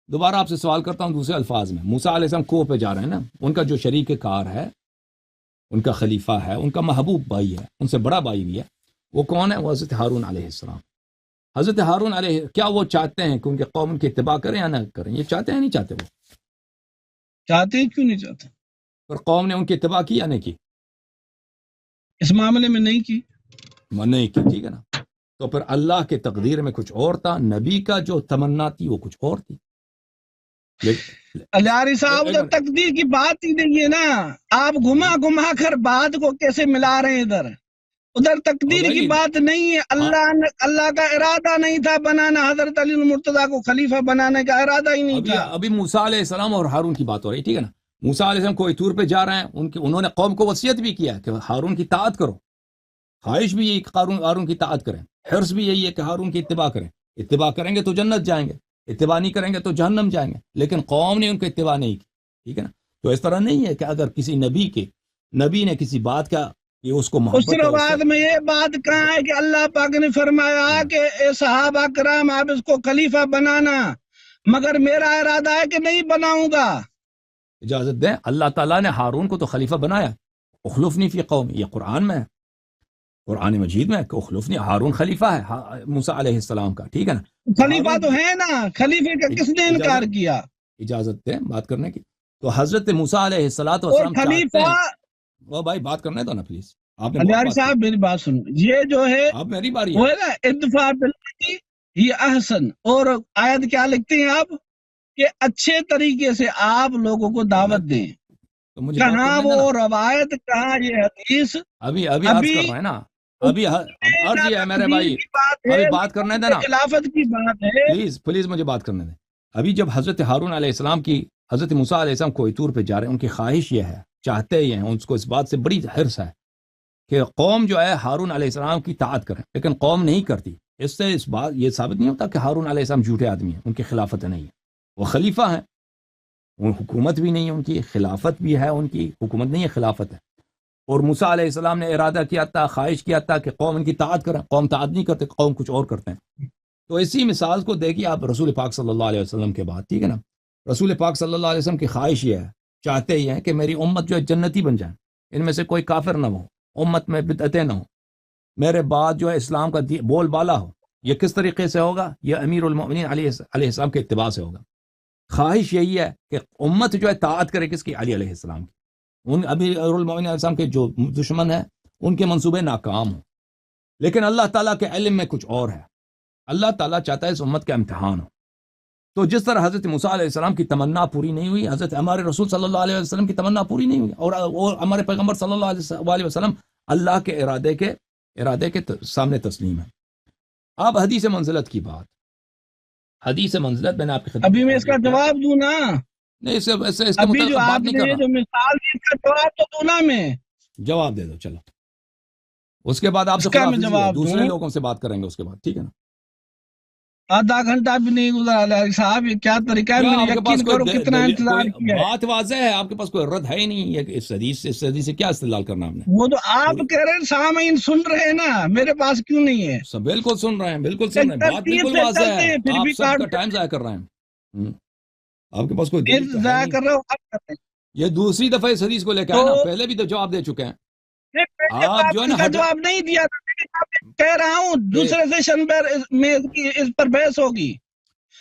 دوبارہ آپ سے سوال کرتا ہوں دوسرے الفاظ میں۔ موسیٰ علیہ السلام کوہ پہ جا رہے ہیں نا، ان کا جو شریک کار ہے، ان کا خلیفہ ہے، ان کا محبوب بھائی ہے، ان سے بڑا بھائی بھی ہے، وہ کون ہے؟ وہ حضرت ہارون علیہ السلام۔ حضرت ہارون علیہ، کیا وہ چاہتے ہیں کہ ان کے قوم ان کی اتباع کریں یا نہ کریں؟ یہ چاہتے ہیں نہیں چاہتے؟ وہ چاہتے ہیں، کیوں نہیں چاہتے؟ پر قوم نے ان کی اتباع کی یا نہیں کی؟ اس معاملے میں نہیں کی، نہیں کی، ٹھیک ہے نا۔ تو پھر اللہ کے تقدیر میں کچھ اور تھا، نبی کا جو تمنا تھی وہ کچھ اور تھی۔ الیاری صاحب، ادھر تقدیر کی بات ہی نہیں ہے نا، آپ گھما گھما کر بات کو کیسے ملا رہے ہیں؟ ادھر تقدیر کی بات نہیں ہے، اللہ کا ارادہ نہیں تھا بنانا، حضرت علی المرتضیٰ کو خلیفہ بنانے کا ارادہ ہی نہیں تھا۔ ابھی موسیٰ علیہ السلام اور ہارون کی بات ہو رہی، ٹھیک ہے نا۔ موسیٰ علیہ السلام کوہ طور پہ جا رہے ہیں، انہوں نے قوم کو وصیت بھی کیا کہ ہارون کی اطاعت کرو، خواہش بھی یہی کہ ہارون کی اطاعت کریں، حرص بھی یہی ہے کہ ہارون کی اتباع کریں، اتباع کریں گے تو جنت جائیں گے، اتباع نہیں کریں گے تو جہنم جائیں گے، لیکن قوم نے ان کو اتباع نہیں کی، ٹھیک ہے نا۔ تو اس طرح نہیں ہے کہ اگر کسی نبی نے کسی بات کا یہ اس کو محبت اس روایت میں یہ بات کہاں ہے کہ اللہ پاک نے فرمایا کہ اے صحابہ کرام آپ اس کو خلیفہ بنانا، مگر میرا ارادہ ہے کہ نہیں بناؤں گا؟ اجازت دیں، اللہ تعالیٰ نے ہارون کو تو خلیفہ بنایا، اخلفنی فی قوم، یہ قرآن میں ہے، قرآن مجید میں کہ اخلفنی، ہارون خلیفہ ہے موسیٰ علیہ السلام کا، ٹھیک ہے نا۔ خلیفہ تو ہے نا، خلیفے کا کس نے انکار کیا؟ اجازت دیں بات کرنے کی۔ تو حضرت موسیٰ علیہ السلام چاہتے ہیں، وہ بھائی بات کرنے دو نا پلیز، آپ نے الیاری صاحب میری بات سنو، یہ جو ہے آپ میری باری وہ ہے نا ادفع باللتی ہی احسن، اور آیت کیا لکھتے ہیں آپ کہ اچھے طریقے سے آپ لوگوں کو دعوت دیں، کہاں وہ روایت کہاں یہ حدیث؟ ابھی عرض کر رہے ہیں نا، ابھی عرض یہ ہے میرے بھائی، ابھی بات کرنے دینا، خلافت کی بات ہے، پلیز مجھے بات کرنے دیں۔ ابھی جب حضرت ہارون علیہ السلام کی، حضرت موسیٰ علیہ السلام کوہ طور پہ جا رہے ہیں، ان کی خواہش یہ ہے، چاہتے یہ ہیں، ان کو اس بات سے بڑی حرص ہے کہ قوم جو ہے ہارون علیہ السلام کی اطاعت کریں، لیکن قوم نہیں کرتی۔ اس سے اس بات یہ ثابت نہیں ہوتا کہ ہارون علیہ السلام جھوٹے آدمی ہیں، ان کی خلافت نہیں ہے، وہ خلیفہ ہیں، وہ حکومت بھی نہیں ہے ان کی، خلافت بھی ہے، ان کی حکومت نہیں ہے، خلافت ہے۔ اور موسیٰ علیہ السلام نے ارادہ کیا تھا، خواہش کیا تھا کہ قوم ان کی اطاعت کریں، قوم اطاعت نہیں کرتے، قوم کچھ اور کرتے ہیں۔ تو اسی مثال کو دیکھیے آپ رسول پاک صلی اللہ علیہ وسلم کے بعد، ٹھیک ہے نا، رسول پاک صلی اللہ علیہ وسلم کی خواہش یہ ہے، چاہتے ہی ہیں کہ میری امت جو ہے جنتی بن جائے، ان میں سے کوئی کافر نہ ہو، امت میں بدعتیں نہ ہو، میرے بعد جو ہے اسلام کا بول بالا ہو۔ یہ کس طریقے سے ہوگا؟ یہ امیر المؤمنین علیہ السلام کے اتباع سے ہوگا۔ خواہش یہی ہے کہ امت جو ہے اطاعت کرے کس کی؟ علی علیہ السلام کی۔ ان امیر المؤمنین علیہ السلام کے جو دشمن ہیں ان کے منصوبے ناکام ہوں، لیکن اللہ تعالیٰ کے علم میں کچھ اور ہے، اللہ تعالیٰ چاہتا ہے اس امت کا امتحان ہو۔ تو جس طرح حضرت موسیٰ علیہ السلام کی تمنا پوری نہیں ہوئی، حضرت ہمارے رسول صلی اللہ علیہ وسلم کی تمنا پوری نہیں ہوئی، اور ہمارے پیغمبر صلی اللہ علیہ وسلم اللہ کے ارادے کے سامنے تسلیم ہے۔ اب حدیث منزلت کی بات، حدیث منزلت میں نے آپ کی خدمت، ابھی میں اس کا جواب دوں نا، نہیں اس کے ابھی متعلق جو بات آپ نہیں نے کر رہا، جو مثال دی اس کا جواب تو دوں نا، میں جواب دے دو چلو، اس کے بعد آپ سے دوسرے لوگوں سے بات کریں گے اس کے بعد، ٹھیک ہے نا۔ آدھا گھنٹہ بھی نہیں گزرا علیہ صاحب، یہ کیا طریقہ ہے؟ میں یقین کرو کتنا انتظار کیا ہے، بات واضح ہے، آپ کے پاس کوئی رد ہے ہی نہیں، اس حدیث سے کیا استدلال کرنا آپ نے؟ وہ تو آپ کہہ رہے ہیں، سامعین سن رہے ہیں نا، میرے پاس کیوں نہیں ہے؟ بالکل سن رہے ہیں، بالکل سن رہے ہیں، بات بالکل واضح ہے، آپ سب کا ٹائم ضائع کر رہے ہیں، آپ کے پاس کوئی ضائع کر رہے ہو آپ کرتے ہیں۔ یہ دوسری دفعہ اس حدیث کو لے کے آئے نا، تو پہلے بھی تو جواب دے چکے ہیں میں پہلے تو آپ آپ جو ہے اس نا کا جواب نہیں دیا تھا، لیکن اب میں کہہ رہا ہوں دوسرے سیشن میں اس پر بحث ہوگی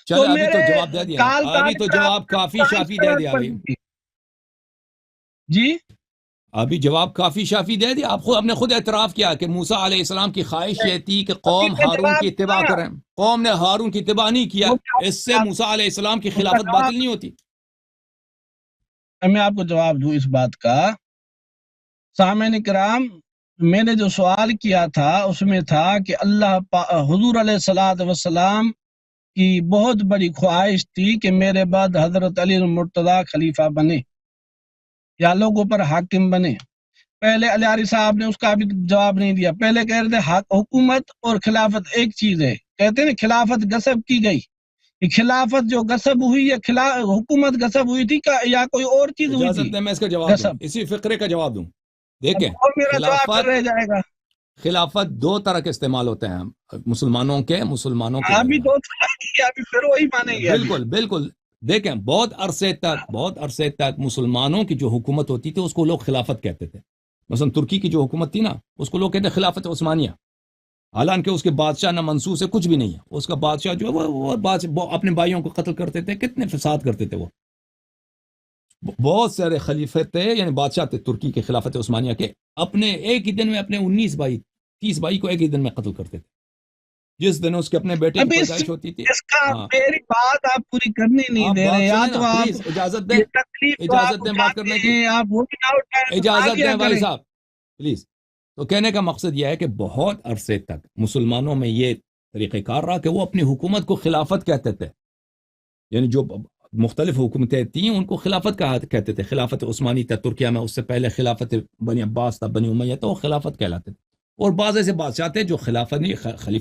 تو چلے ابھی تو میرے جواب دے دیا، کال ابھی تو طالب جواب صاحب کافی شافی دے دیا ابھی، جی ابھی جواب کافی شافی دے دیا، آپ نے خود اعتراف کیا کہ موسیٰ علیہ السلام کی خواہش یہ تھی کہ قوم ابھی میں ہارون کی جواب اتباع دیا، کریں، قوم نے ہارون کی اتباع نہیں کیا، اس سے موسیٰ علیہ السلام کی اس کا خلافت جواب باطل نہیں ہوتی۔ میں آپ کو جواب دوں اس بات کا۔ سامعین کرام، میں نے جو سوال کیا تھا اس میں تھا کہ حضور علیہ الصلوۃ والسلام کی بہت بڑی خواہش تھی کہ میرے بعد حضرت علی المرتضیٰ خلیفہ بنے یا لوگوں پر حاکم بنے۔ پہلے علیاری صاحب نے اس کا بھی جواب نہیں دیا، پہلے کہہ رہے تھے حکومت اور خلافت ایک چیز ہے، کہتے ہیں نا خلافت غصب کی گئی، یہ خلافت جو غصب ہوئی ہے، حکومت غصب ہوئی تھی یا کوئی اور چیز ہوئی اجازت تھی دیں میں اس کا جواب دوں، غصب؟ اسی فقرے کا جواب دوں۔ دیکھیں اور میرا جواب پھر رہ جائے گا۔ خلافت دو طرح کے استعمال ہوتے ہیں مسلمانوں کے ابھی درمیان، دو ابھی پھر وہی مانیں گے ابھی۔ بالکل بالکل۔ دیکھیں بہت عرصے تک مسلمانوں کی جو حکومت ہوتی تھی اس کو لوگ خلافت کہتے تھے، مثلا ترکی کی جو حکومت تھی نا اس کو لوگ کہتے ہیں خلافت عثمانیہ، حالانکہ اس کے بادشاہ نہ منصوص ہے، کچھ بھی نہیں ہے، اس کا بادشاہ جو ہے وہ اپنے بھائیوں کو قتل کرتے تھے، کتنے فساد کرتے تھے، وہ بہت سارے خلیفے تھے، یعنی بادشاہ تھے ترکی کے خلافت عثمانیہ کے، اپنے ایک ہی دن میں اپنے 19 بھائی 30 بھائی کو ایک ہی دن میں قتل کرتے تھے، جس دن اس کے اپنے بیٹے کی ابھی پیدائش ہوتی تھی۔ اس کا ہاں میری بات آپ پوری کرنے نہیں آپ دے بات رہے، یا سنیں تو نا آپ پلیز، اجازت دیں، یہ تکلیف تو آپ اجازت دیں بات اٹھاتے کرنے کی، ہیں، آپ وہ بھی نہ اٹھائیں تو نہ اجازت دیا دیں بھائی کریں۔ صاحب پلیز۔ تو کہنے کا مقصد یہ ہے کہ بہت عرصے تک مسلمانوں میں یہ طریقہ کار رہا کہ وہ اپنی حکومت کو خلافت کہتے تھے، یعنی جو مختلف حکومتیں تھیں ان کو خلافت کہتے تھے، خلافت عثمانی تھا ترکیہ میں، اس سے پہلے خلافت بنی عباس تھا، بنی امیہ تھا، وہ خلافت کہلاتے تھے، اور بعض ایسے بادشاہ تھے جو خلیفہ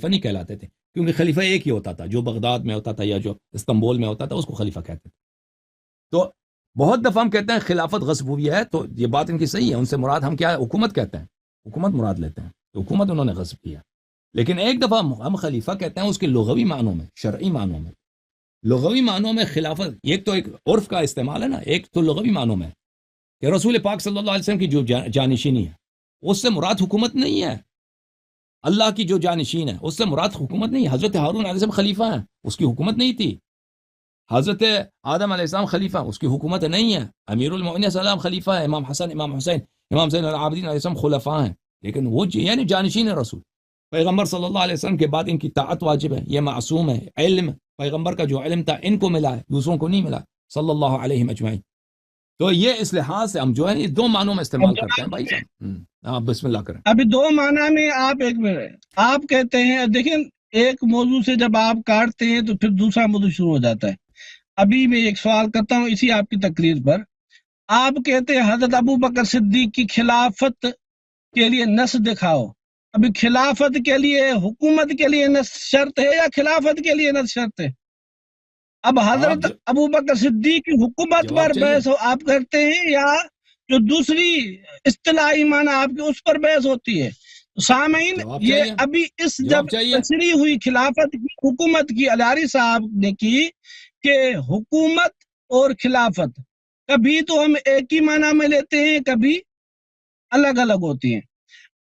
نہیں کہلاتے تھے، کیونکہ خلیفہ ایک ہی ہوتا تھا، جو بغداد میں ہوتا تھا یا جو استنبول میں ہوتا تھا اس کو خلیفہ کہتے تھے۔ تو بہت دفعہ ہم کہتے ہیں خلافت غصب ہوئی ہے، تو یہ بات ان کی صحیح ہے، ان سے مراد ہم کیا ہے؟ حکومت کہتے ہیں، حکومت مراد لیتے ہیں، تو حکومت انہوں نے غصب کیا۔ لیکن ایک دفعہ ہم خلیفہ کہتے ہیں اس کے لغوی معنوں میں، شرعی معنوں میں، لغوی معنوں میں خلافت ایک عرف کا استعمال ہے نا، ایک تو لغوی معنوں میں کہ رسول پاک صلی اللہ علیہ وسلم کی جو جانشینی ہے اس سے مراد حکومت نہیں ہے، اللہ کی جو جانشین ہے اس سے مراد حکومت نہیں ہے، حضرت ہارون علیہ السلام خلیفہ ہیں، اس کی حکومت نہیں تھی، حضرت آدم علیہ السلام خلیفہ، اس کی حکومت نہیں ہے، امیر المؤمنین صلی اللہ علیہ وسلم خلیفہ ہے، امام حسن، امام حسین، امام زین العابدین علیہ السلام خلفاء ہیں، لیکن وہ یعنی جانشین ہے رسول پیغمبر صلی اللہ علیہ وسلم کے بعد ان کی طاعت واجب ہے، یہ معصوم ہے، علم پیغمبر کا جو علم تھا ان کو ملا ہے، دوسروں کو نہیں ملا صلی اللہ علیہ اجمعین۔ تو یہ اس لحاظ سے ہم جو ہے دو معنوں میں استعمال کرتے ہیں بھائی صاحب۔ آپ بسم اللہ کریں۔ ابھی دو معنی میں آپ ایک منٹ آپ کہتے ہیں، دیکھیں ایک موضوع سے جب آپ کاٹتے ہیں تو پھر دوسرا موضوع شروع ہو جاتا ہے۔ ابھی میں ایک سوال کرتا ہوں اسی آپ کی تقریر پر، آپ کہتے ہیں حضرت ابو بکر صدیق کی خلافت کے لیے نص دکھاؤ، ابھی خلافت کے لیے حکومت کے لیے نص شرط ہے یا خلافت کے لیے نص شرط ہے؟ اب حضرت ابو بکر صدیق کی حکومت پر بحث آپ کرتے ہیں یا جو دوسری اصطلاحی معنی آپ کی اس پر بحث ہوتی ہے؟ سامعین یہ ابھی اس جب تشریح ہوئی خلافت کی حکومت کی، علیاری صاحب نے کی کہ حکومت اور خلافت کبھی تو ہم ایک ہی معنی میں لیتے ہیں، کبھی الگ الگ ہوتی ہیں۔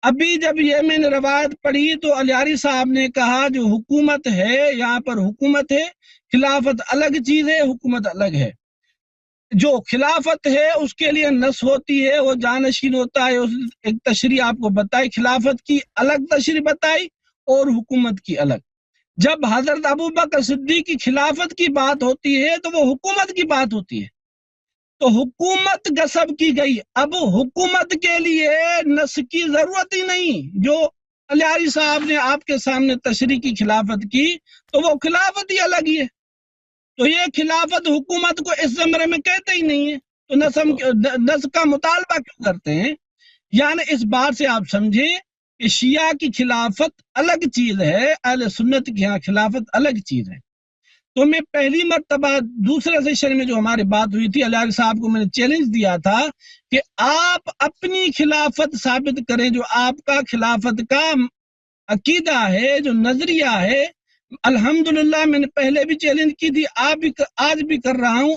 ابھی جب یہ میں نے روایت پڑھی تو علیاری صاحب نے کہا جو حکومت ہے یہاں پر حکومت ہے، خلافت الگ چیز ہے، حکومت الگ ہے۔ جو خلافت ہے اس کے لیے نص ہوتی ہے، وہ جانشین ہوتا ہے، ایک تشریح آپ کو بتائی، خلافت کی الگ تشریح بتائی اور حکومت کی الگ۔ جب حضرت ابو بکر صدیق کی خلافت کی بات ہوتی ہے تو وہ حکومت کی بات ہوتی ہے، تو حکومت غصب کی گئی، اب حکومت کے لیے نص کی ضرورت ہی نہیں، جو علیاری صاحب نے آپ کے سامنے تشریح کی خلافت کی تو وہ خلافت ہی الگ ہی ہے، تو یہ خلافت حکومت کو اس زمرے میں کہتے ہی نہیں ہے، تو نص کا مطالبہ کیوں کرتے ہیں؟ یعنی اس بات سے آپ سمجھیں کہ شیعہ کی خلافت الگ چیز ہے، اہل سنت کی یہاں خلافت الگ چیز ہے۔ تو میں پہلی مرتبہ دوسرے سیشن میں جو ہماری بات ہوئی تھی، علیاری صاحب کو میں نے چیلنج دیا تھا کہ آپ اپنی خلافت ثابت کریں، جو آپ کا خلافت کا عقیدہ ہے، جو نظریہ ہے۔ الحمدللہ میں نے پہلے بھی چیلنج کی تھی، آج بھی کر رہا ہوں،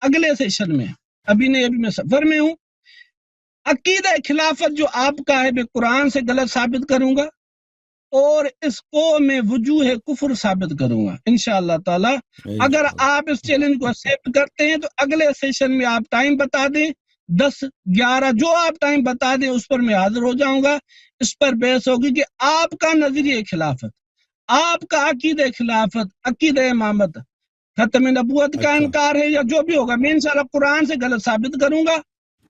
اگلے سیشن میں ابھی نہیں، ابھی میں سفر میں ہوں۔ عقیدہ خلافت جو آپ کا ہے میں قرآن سے غلط ثابت کروں گا، اور اس کو میں وجوہ کفر ثابت کروں گا انشاءاللہ تعالی۔ اگر انشاءاللہ آپ اس چیلنج کو ایکسیپٹ کرتے ہیں تو اگلے سیشن میں آپ ٹائم بتا دیں، 10-11 جو آپ ٹائم بتا دیں اس پر میں حاضر ہو جاؤں گا۔ اس پر بحث ہوگی کہ آپ کا نظریہ خلافت، آپ کا عقیدہ خلافت، عقیدہ امامت، ختم نبوت کا اچھا انکار ہے یا جو بھی ہوگا، میں انشاءاللہ قرآن سے غلط ثابت کروں گا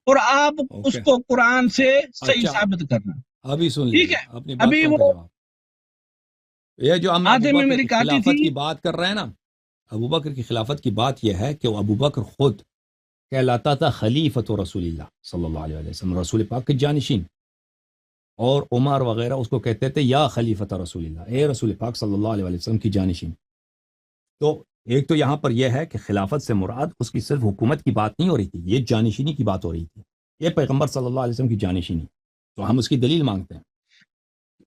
اور آپ اس اوکے کو قرآن سے صحیح اچھا ثابت کرنا، ابھی سن ٹھیک لیجیے ہے؟ اپنی ابھی باتوں کا وہ جواب۔ یہ جو ہم ابو آدھے میں بکر میری کی کاٹی خلافت تھی۔ کی بات کر رہے ہیں نا، ابو بکر کی خلافت کی بات یہ ہے کہ وہ ابو بکر خود کہلاتا تھا خلیفۃ رسول اللہ صلی اللہ علیہ وسلم، رسول پاک کے جانشین، اور عمر وغیرہ اس کو کہتے تھے یا خلیفۃ رسول اللہ، اے رسول پاک صلی اللہ علیہ وسلم کی جانشین۔ تو ایک تو یہاں پر یہ ہے کہ خلافت سے مراد اس کی صرف حکومت کی بات نہیں ہو رہی تھی، یہ جانشینی کی بات ہو رہی تھی، یہ پیغمبر صلی اللہ علیہ وسلم کی جانشینی۔ تو ہم اس کی دلیل مانگتے ہیں،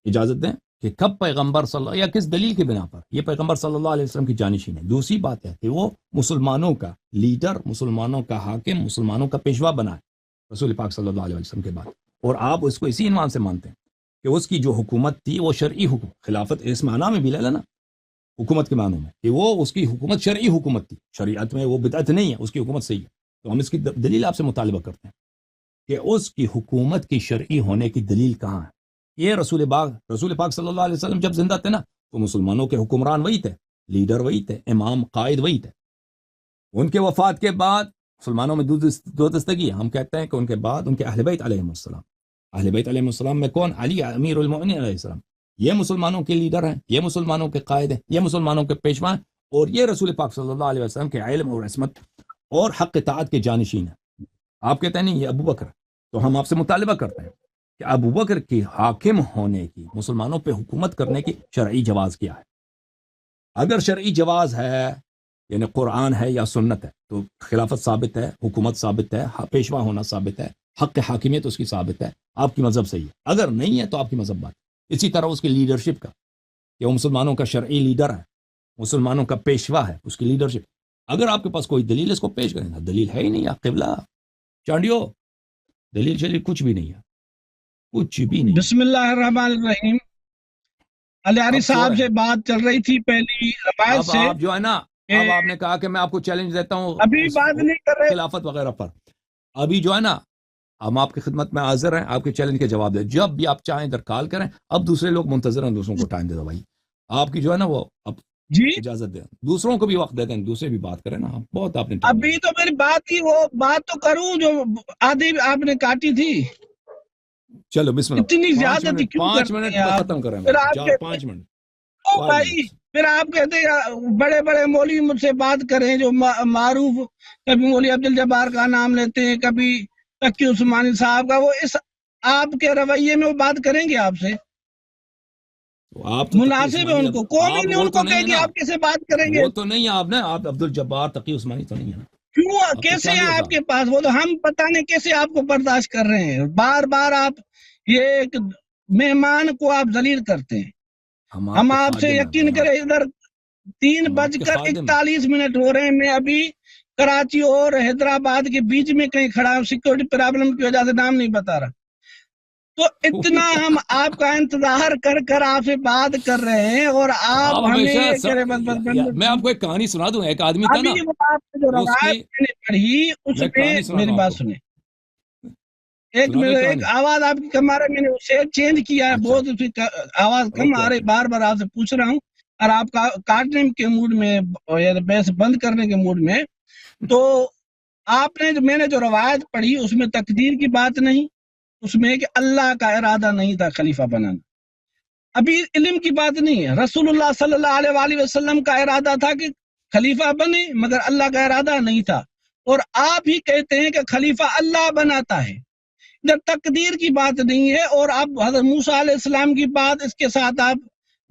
اجازت دیں کہ کب پیغمبر صلی اللہ، یا کس دلیل کی بنا پر یہ پیغمبر صلی اللہ علیہ وسلم کی جانشین ہے۔ دوسری بات ہے کہ وہ مسلمانوں کا لیڈر، مسلمانوں کا حاکم، مسلمانوں کا پیشوا بنا ہے رسول پاک صلی اللہ علیہ وسلم کے بعد، اور آپ اس کو اسی عنوان سے مانتے ہیں کہ اس کی جو حکومت تھی وہ شرعی حکم، خلافت اس معنی میں بھی لے لینا حکومت کے معنوں میں کہ وہ اس کی حکومت شرعی حکومت تھی، شریعت میں وہ بدعت نہیں ہے، اس کی حکومت صحیح ہے۔ تو ہم اس کی دلیل آپ سے مطالبہ کرتے ہیں کہ اس کی حکومت کی شرعی ہونے کی دلیل کہاں ہے۔ یہ رسول پاک صلی اللہ علیہ وسلم جب زندہ تھے نا تو مسلمانوں کے حکمران وہی تھے، لیڈر وہی تھے، امام قائد وہی تھے۔ ان کے وفات کے بعد مسلمانوں میں دو دستگی ہے، ہم کہتے ہیں کہ ان کے بعد ان کے اہل بیت علیہ السلام، اہل بیت علیہ السلام میں کون؟ علی امیر المؤمنین علیہ السلام، یہ مسلمانوں کے لیڈر ہیں، یہ مسلمانوں کے قائد ہیں، یہ مسلمانوں کے پیشوا ہیں، اور یہ رسول پاک صلی اللہ علیہ وسلم کے علم اور عصمت اور حق اطاعت کے جانشین ہیں۔ آپ کہتے ہیں نہیں یہ ابو بکر، تو ہم آپ سے مطالبہ کرتے ہیں کہ ابو بکر کی حاکم ہونے کی، مسلمانوں پہ حکومت کرنے کی شرعی جواز کیا ہے؟ اگر شرعی جواز ہے یعنی قرآن ہے یا سنت ہے تو خلافت ثابت ہے، حکومت ثابت ہے، پیشوا ہونا ثابت ہے، حق حاکمیت اس کی ثابت ہے، آپ کی مذہب صحیح ہے۔ اگر نہیں ہے تو آپ کی مذہب بات۔ اسی طرح اس کی لیڈرشپ کا کہ وہ مسلمانوں کا شرعی لیڈر ہے، مسلمانوں کا پیشوا ہے، اس کی لیڈرشپ۔ اگر آپ کے پاس کوئی دلیل اس کو پیش کریں، دلیل ہے ہی نہیں، آپ قبلہ چانڈیو، دلیل شلیل کچھ بھی نہیں ہے، کچھ بھی نہیں۔ بسم اللہ الرحمن الرحیم۔ علیاری اب صاحب سورہ سے بات چل رہی تھی پہلی روایت اب سے آپ جو ہے نا، کہ اب آپ نے کہا کہ میں آپ کو چیلنج دیتا ہوں ابھی بات نہیں کر رہے۔ خلافت وغیرہ پر، ابھی جو ہے نا ہم آپ کی خدمت میں حاضر ہیں، آپ کے چیلنج کے جواب دیں، جب بھی آپ چاہیں ادھر کال کریں۔ اب دوسرے لوگ منتظر ہیں، دوسروں کو ٹائم دے دو بھائی، آپ کی جو ہے نا وہ اب جی اجازت دیں، دوسروں کو بھی وقت دے دیں، دوسرے بھی بات کریں نا، بہت آپ نے ٹائم ابھی تو میری بات تھی، وہ بات تو کروں جو آدھی آپ نے کاٹی تھی۔ چلو بسم اللہ، اتنی 5 زیادہ منٹ کیوں 5 کرتے منٹ ہیں میں آپ؟ ختم کریں پھر بھائی، آپ کہتے 5 منٹ او 5 بھائی، منٹ پھر آپ کہتے ہیں بڑے بڑے مولوی مجھ سے بات کریں جو معروف، کبھی مولوی عبد الجبار کا نام لیتے ہیں، کبھی تقی عثمانی صاحب کا، وہ اس آپ کے رویے میں وہ بات کریں گے آپ سے؟ آپ تو تقی مناسب ہے عثمانی، ان کو، قومی آپ نے وہ ان تو کو نہیں کہہ ہے دیا نا، آپ کیسے بات کریں گے؟ وہ تو نہیں ہے آپ نے، آپ عبد الجبار تقی عثمانی تو نہیں ہے نا، کیوں آپ تو کیسے چاندیو ہیں آپ صاحب۔ کے پاس؟ وہ تو ہم پتہ نہیں کیسے آپ کو برداشت کر رہے ہیں، بار بار آپ یہ ایک مہمان کو آپ ذلیل کرتے ہیں۔ ہم کے آپ سے خادم ہیں یقین بھائی، کریں، ادھر ہم آپ کے خادم ہیں۔ 3:41 ہو رہے ہیں، میں ابھی کراچی اور حیدرآباد کے بیچ میں کہیں کھڑا ہوں، سیکورٹی پرابلم کی وجہ سے نام نہیں بتا رہا۔ تو اتنا ہم آپ کا انتظار کر کر آپ سے بات کر رہے ہیں اور آپ آپ ہمیں ہمیشہ یہ کہہ رہے بس میں آپ کو ایک کہانی سنا دوں، ایک آدمی تھا نا، ابھی وہ آپ نے جو اس کی روایت میں نے پڑھی اس میں میں کہانی سناتا میری ہوں آپ بات کو، سنیں، سنا دوں ایک کہانی؟ آواز آپ کی کم آ رہا ہے، میں نے اسے چینج کیا ہے، اچھا بہت اس کی آواز کم اوکے آ رہی، اوکے بار بار آپ سے پوچھ رہا ہوں، اور آپ کا کاٹنے کے موڈ میں یا بحث بند کرنے کے موڈ میں، تو آپ نے میں نے جو روایت پڑھی اس میں تقدیر کی بات نہیں، اس میں کہ اللہ کا ارادہ نہیں تھا خلیفہ بنانا، ابھی علم کی بات نہیں ہے، رسول اللہ صلی اللہ علیہ وآلہ وسلم کا ارادہ تھا کہ خلیفہ بنے، مگر اللہ کا ارادہ نہیں تھا، اور آپ ہی کہتے ہیں کہ خلیفہ اللہ بناتا ہے، ادھر تقدیر کی بات نہیں ہے، اور آپ حضرت موسیٰ علیہ السلام کی بات اس کے ساتھ آپ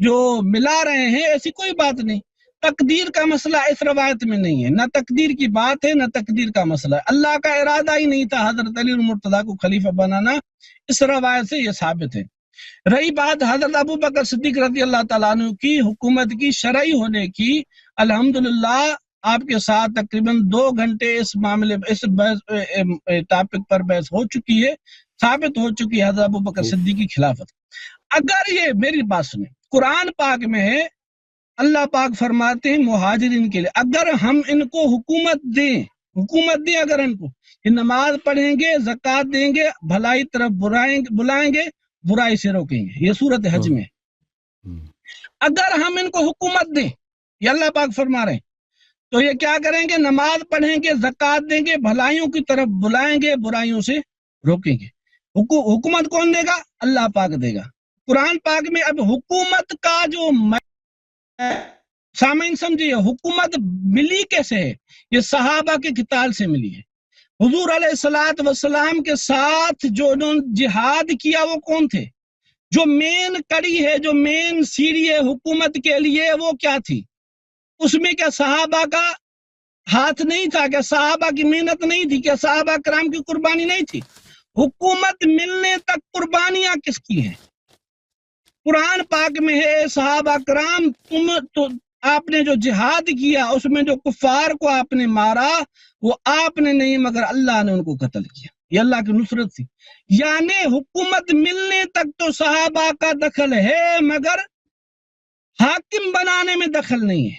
جو ملا رہے ہیں، ایسی کوئی بات نہیں، تقدیر کا مسئلہ اس روایت میں نہیں ہے، نہ تقدیر کی بات ہے نہ تقدیر کا مسئلہ ہے، اللہ کا ارادہ ہی نہیں تھا حضرت علی المرتضیٰ کو خلیفہ بنانا، اس روایت سے یہ ثابت ہے۔ رہی بات حضرت ابو بکر صدیق رضی اللہ تعالیٰ عنہ کی حکومت کی شرعی ہونے کی، الحمدللہ آپ کے ساتھ تقریباً 2 گھنٹے اس معاملے اس ٹاپک پر بحث ہو چکی ہے، ثابت ہو چکی ہے حضرت ابوبکر صدیق کی خلافت۔ اگر یہ میری بات سنیں، قرآن پاک میں ہے، اللہ پاک فرماتے ہیں مہاجرین کے لیے اگر ہم ان کو حکومت دیں اگر ان کو کہ نماز پڑھیں گے، زکوٰۃ دیں گے، بھلائی طرف بلائیں گے، برائی سے روکیں گے، یہ سورۃ حج میں ہے۔ اگر ہم ان کو حکومت دیں، یہ اللہ پاک فرما رہے ہیں، تو یہ کیا کریں گے؟ نماز پڑھیں گے، زکوٰۃ دیں گے، بھلائیوں کی طرف بلائیں گے، برائیوں سے روکیں گے۔ حکومت کون دے گا؟ اللہ پاک دے گا۔ قرآن پاک میں اب حکومت کا جو سامعین سمجھیے، حکومت ملی کیسے ہے؟ یہ صحابہ کے قتال سے ملی ہے۔ حضور علیہ الصلوۃ والسلام کے ساتھ جو جہاد کیا وہ کون تھے؟ جو مین کڑی ہے، جو مین سیڑھی ہے حکومت کے لیے، وہ کیا تھی؟ اس میں کیا صحابہ کا ہاتھ نہیں تھا؟ کیا صحابہ کی محنت نہیں تھی؟ کیا صحابہ کرام کی قربانی نہیں تھی؟ حکومت ملنے تک قربانیاں کس کی ہیں؟ قرآن پاک میں ہے صحابہ کرام آپ نے جو جہاد کیا اس میں جو کفار کو آپ نے مارا وہ آپ نے نہیں مگر اللہ نے ان کو قتل کیا، یہ اللہ کی نصرت تھی۔ یعنی حکومت ملنے تک تو صحابہ کا دخل ہے مگر حاکم بنانے میں دخل نہیں ہے۔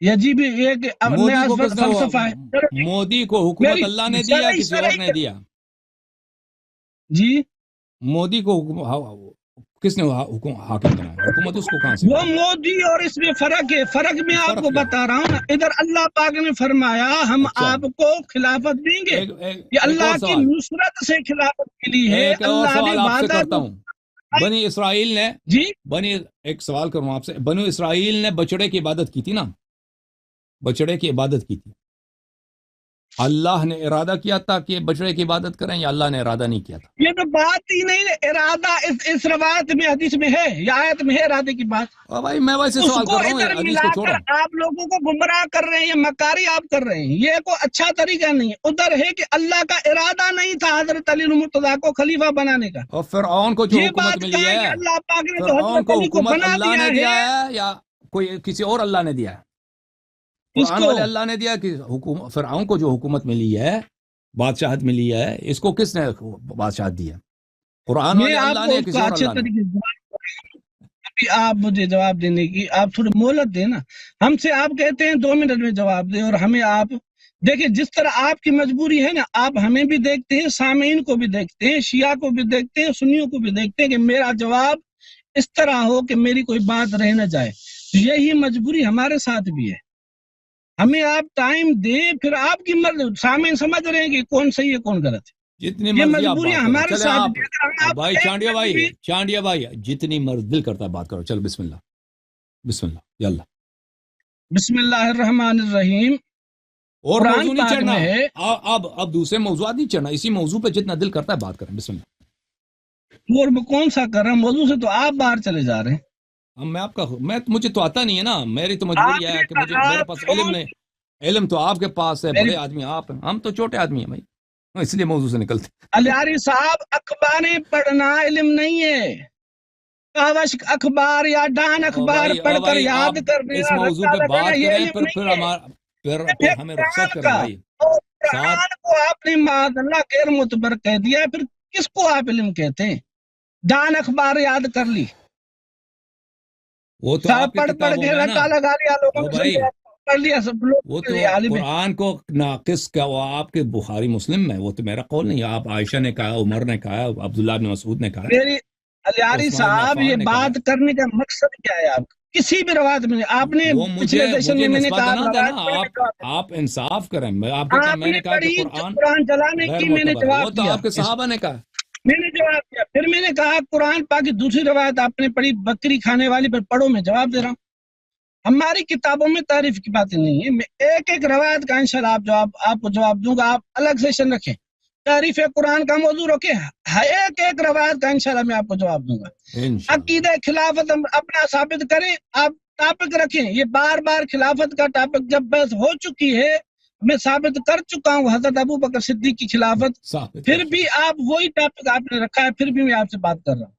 یہ عجیب ایک نیا فلسفہ ہے۔ مودی کو حکومت اللہ نے دیا کسی اور نے دیا؟ جی مودی کو کس نے حاکم بنایا؟ حکومت اس کو کہاں سے؟ وہ مودی اور اس میں فرق ہے۔ فرق میں آپ کو بتا رہا ہوں، ادھر اللہ پاک نے فرمایا ہم آپ کو خلافت دیں گے، یہ اللہ کی نصرت سے خلافت ملی ہے۔ اللہ نے وعدہ کرتا ہوں، بنی اسرائیل نے ایک سوال کروں آپ سے، بنی اسرائیل نے بچڑے کی عبادت کی تھی نا، بچڑے کی عبادت کی تھی، اللہ نے ارادہ کیا تھا کہ بچڑے کی عبادت کریں یا اللہ نے ارادہ نہیں کیا تھا؟ یہ تو بات ہی نہیں ہے، ارادہ اس روایت میں حدیث میں ہے یا آیت میں ہے ارادے کی بات؟ بھائی میں ویسے سوال کر رہا ہوں، حدیث کو چھوڑو۔ آپ لوگوں کو گمراہ کر رہے ہیں، یہ مکاری آپ کر رہے ہیں، یہ کوئی اچھا طریقہ نہیں ہے۔ ادھر ہے کہ اللہ کا ارادہ نہیں تھا حضرت علی المرتضیٰ کو خلیفہ بنانے کا، اور فرعون کو جو حکومت ملی ہے، اللہ پاک نے فرعون کو حکومت اللہ نے دیا ہے یا کوئی کسی اور اللہ نے دیا ہے؟ قرآن والے اللہ نے دیا کہ فرعون کو جو حکومت ملی ہے، بادشاہت ملی ہے، اس کو کس نے بادشاہت دی ہے؟ قرآن والے اللہ نے کسی اور اللہ نے؟ ابھی آپ مجھے جواب دینے کی آپ تھوڑی مہلت دیں نا، ہم سے آپ کہتے ہیں 2 منٹ میں جواب دیں، اور ہمیں آپ دیکھیں جس طرح آپ کی مجبوری ہے نا، آپ ہمیں بھی دیکھتے ہیں، سامعین کو بھی دیکھتے ہیں، شیعہ کو بھی دیکھتے ہیں، سنیوں کو بھی دیکھتے ہیں کہ میرا جواب اس طرح ہو کہ میری کوئی بات رہ نہ جائے۔ یہی مجبوری ہمارے ساتھ بھی ہے، ہمیں آپ ٹائم دیں، پھر آپ کی مرضی، سامعین سمجھ رہے ہیں کہ کون صحیح ہے کون غلط ہے، جتنی یہ مرضی آپ مجبوریاں بات ہمارے کرو۔ ساتھ چلے آپ بھائی چانڈیا بھائی جتنی مرضی دل کرتا ہے بات کرو، چلو بسم اللہ بسم اللہ یا اللہ۔ بسم اللہ الرحمن الرحیم۔ اور قرآن موضوع نہیں پاک چڑھنا، میں ہے، اب دوسرے موضوعات نہیں چڑھنا، اسی موضوع پہ جتنا دل کرتا ہے بات کریں، بسم اللہ۔ اور میں کون سا کر رہا ہوں موضوع سے، تو آپ باہر چلے جا رہے ہیں۔ مجھے تو آتا نہیں ہے نا، میری تو مجبوری ہے کہ میرے پاس علم نہیں، علم تو آپ کے پاس ہے، بڑے آدمی آپ ہیں، ہم تو چھوٹے آدمی ہیں بھائی، اس لیے موضوع سے نکلتے۔ الیاری صاحب، اخباریں پڑھنا علم نہیں ہے، کاوش اخبار یا ڈان اخبار پڑھ کر یاد کر اس موضوع پہ بات کریں، پھر ہمیں رخصت کریں بھائی۔ قرآن کو آپ نے معاذ اللہ غیر معتبر کہہ دیا، پھر کس کو آپ علم کہتے ہیں؟ ڈان اخبار یاد کر لی، وہ تو آپ کی کتابوں میں ہے نا، لگا لیا لوگوں بھائی پڑھ لیا سب لوگ، وہ تو قرآن کو ناقص کیا، وہ آپ کے بخاری مسلم میں، وہ تو میرا قول نہیں ہے، آپ عائشہ نے کہا، عمر نے کہا، عبداللہ بن مسعود نے کہا۔ میری الیاری صاحب، یہ بات کرنے کا مقصد کیا ہے آپ؟ کسی بھی روایت میں آپ نے پچھلے سیشن میں نے کہا آپ انصاف کریں، آپ کہتے میں نے کہا کہ قرآن چلانے کی میں نے جواب وہ تو آپ کے صحابہ نے کہا، میں نے جواب دیا، پھر میں نے کہا قرآن پاک کی دوسری روایت آپ نے پڑھی بکری کھانے والی، پر پڑھو، میں جواب دے رہا ہوں۔ ہماری کتابوں میں تعریف کی باتیں نہیں ہے، میں ایک ایک روایت کا انشاءاللہ آپ کو جواب دوں گا، آپ الگ سیشن رکھیں، تعریف قرآن کا موضوع رکھیں، ایک ایک روایت کا انشاءاللہ میں آپ کو جواب دوں گا۔ عقیدہ خلافت اپنا ثابت کریں، آپ ٹاپک رکھیں، یہ بار بار خلافت کا ٹاپک جب بحث ہو چکی ہے، میں ثابت کر چکا ہوں حضرت ابوبکر صدیق کی خلافت، پھر بھی آپ وہی ٹاپک آپ نے رکھا ہے، پھر بھی میں آپ سے بات کر رہا ہوں۔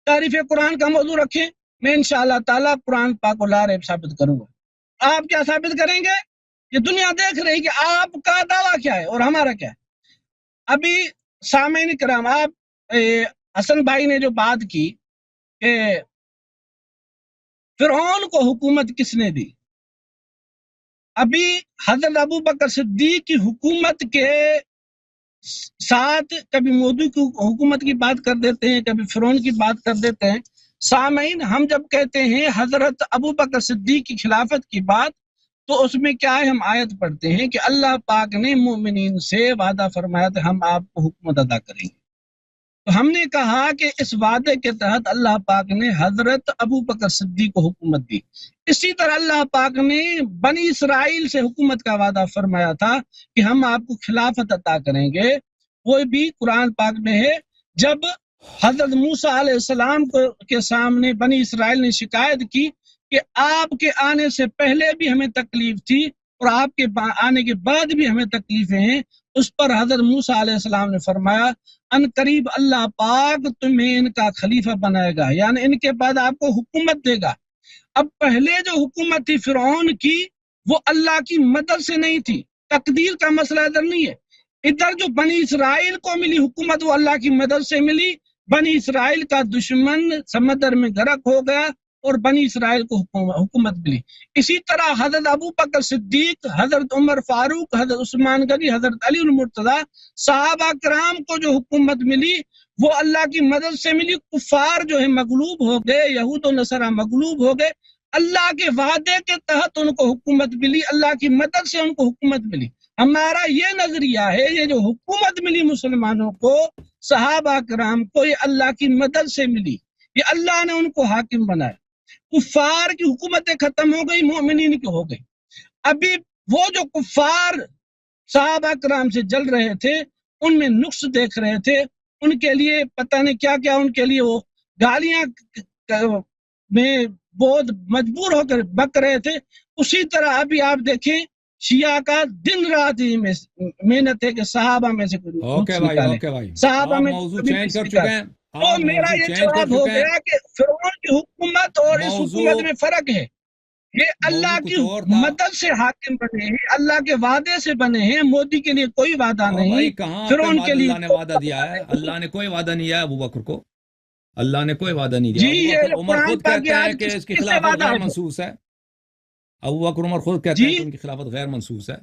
تعریف قرآن کا موضوع رکھیں، میں انشاءاللہ تعالیٰ قرآن پاک کو لا ریب ثابت کروں گا۔ آپ کیا ثابت کریں گے؟ یہ دنیا دیکھ رہی کہ آپ کا دعویٰ کیا ہے اور ہمارا کیا ہے۔ ابھی سامعین کرام، آپ حسن بھائی نے جو بات کی کہ فرعون کو حکومت کس نے دی، ابھی حضرت ابو بکر صدیق کی حکومت کے ساتھ کبھی مودی کی حکومت کی بات کر دیتے ہیں، کبھی فرعون کی بات کر دیتے ہیں۔ سامعین، ہم جب کہتے ہیں حضرت ابو بکر صدیق کی خلافت کی بات، تو اس میں کیا ہے؟ ہم آیت پڑھتے ہیں کہ اللہ پاک نے مومنین سے وعدہ فرمایا تھا ہم آپ کو حکومت ادا کریں گے۔ تو ہم نے کہا کہ اس وعدے کے تحت اللہ پاک نے حضرت ابو بکر صدیق کو حکومت دی۔ اسی طرح اللہ پاک نے بنی اسرائیل سے حکومت کا وعدہ فرمایا تھا کہ ہم آپ کو خلافت عطا کریں گے، وہ بھی قرآن پاک میں ہے۔ جب حضرت موسیٰ علیہ السلام کے سامنے بنی اسرائیل نے شکایت کی کہ آپ کے آنے سے پہلے بھی ہمیں تکلیف تھی اور آپ کے آنے کے بعد بھی ہمیں تکلیفیں ہیں، اس پر حضرت موسیٰ علیہ السلام نے فرمایا ان قریب اللہ پاک تمہیں ان کا خلیفہ بنائے گا، یعنی ان کے بعد آپ کو حکومت دے گا۔ اب پہلے جو حکومت تھی فرعون کی، وہ اللہ کی مدد سے نہیں تھی، تقدیر کا مسئلہ ادھر نہیں ہے۔ ادھر جو بنی اسرائیل کو ملی حکومت، وہ اللہ کی مدد سے ملی۔ بنی اسرائیل کا دشمن سمندر میں غرق ہو گیا اور بنی اسرائیل کو حکومت ملی۔ اسی طرح حضرت ابو بکر صدیق، حضرت عمر فاروق، حضرت عثمان غنی، حضرت علی المرتضیٰ، صحابہ کرام کو جو حکومت ملی وہ اللہ کی مدد سے ملی۔ کفار جو ہے مغلوب ہو گئے، یہود و نصارہ مغلوب ہو گئے، اللہ کے وعدے کے تحت ان کو حکومت ملی، اللہ کی مدد سے ان کو حکومت ملی۔ ہمارا یہ نظریہ ہے یہ جو حکومت ملی مسلمانوں کو، صحابہ کرام کو، یہ اللہ کی مدد سے ملی، یہ اللہ نے ان کو حاکم بنایا۔ کفار کی حکومتیں ختم ہو گئی، مومنین کی ہو گئی۔ ابھی وہ جو کفار صحابہ کرام سے جل رہے تھے، ان میں نقص دیکھ رہے تھے، ان کے لیے پتہ نہیں کیا کیا، ان کے لیے وہ گالیاں میں بہت مجبور ہو کر بک رہے تھے۔ اسی طرح ابھی آپ دیکھیں شیعہ کا دن رات ہی میں محنت ہے کہ صحابہ میں سے کوئی اوکے بھائی، اوکے بھائی، صحابہ آپ میں موضوع کبھی چینج کسی کر کا۔ چکے ہیں، تو آپ میرا موضوع یہ چینج جواب کر ہو چکے ہیں۔ گیا کہ فرعون کی حکومت اور اس حکومت میں فرق ہے۔ یہ اللہ موضوع کی کچھ اور تھا۔ مدد سے حاکم بنے ہیں، اللہ کے وعدے سے بنے ہیں، مودی کے لیے کوئی وعدہ بھائی نہیں، کہاں پہ فرعون کے لیے اللہ نے کوئی وعدہ دیا ہے؟ اللہ نے کوئی وعدہ نہیں دیا ابو بکر کو، اللہ نے کوئی وعدہ نہیں دیا۔ جی ابو یہ بکر جو عمر قرآن خود پاک کہتے ہیں آج کہ اس کی کس سے خلافت وعدہ غیر ہے؟ منسوس ہے۔ ابو بکر عمر خود کہتے ہیں جی کہ ان کی خلافت غیر منسوس ہے۔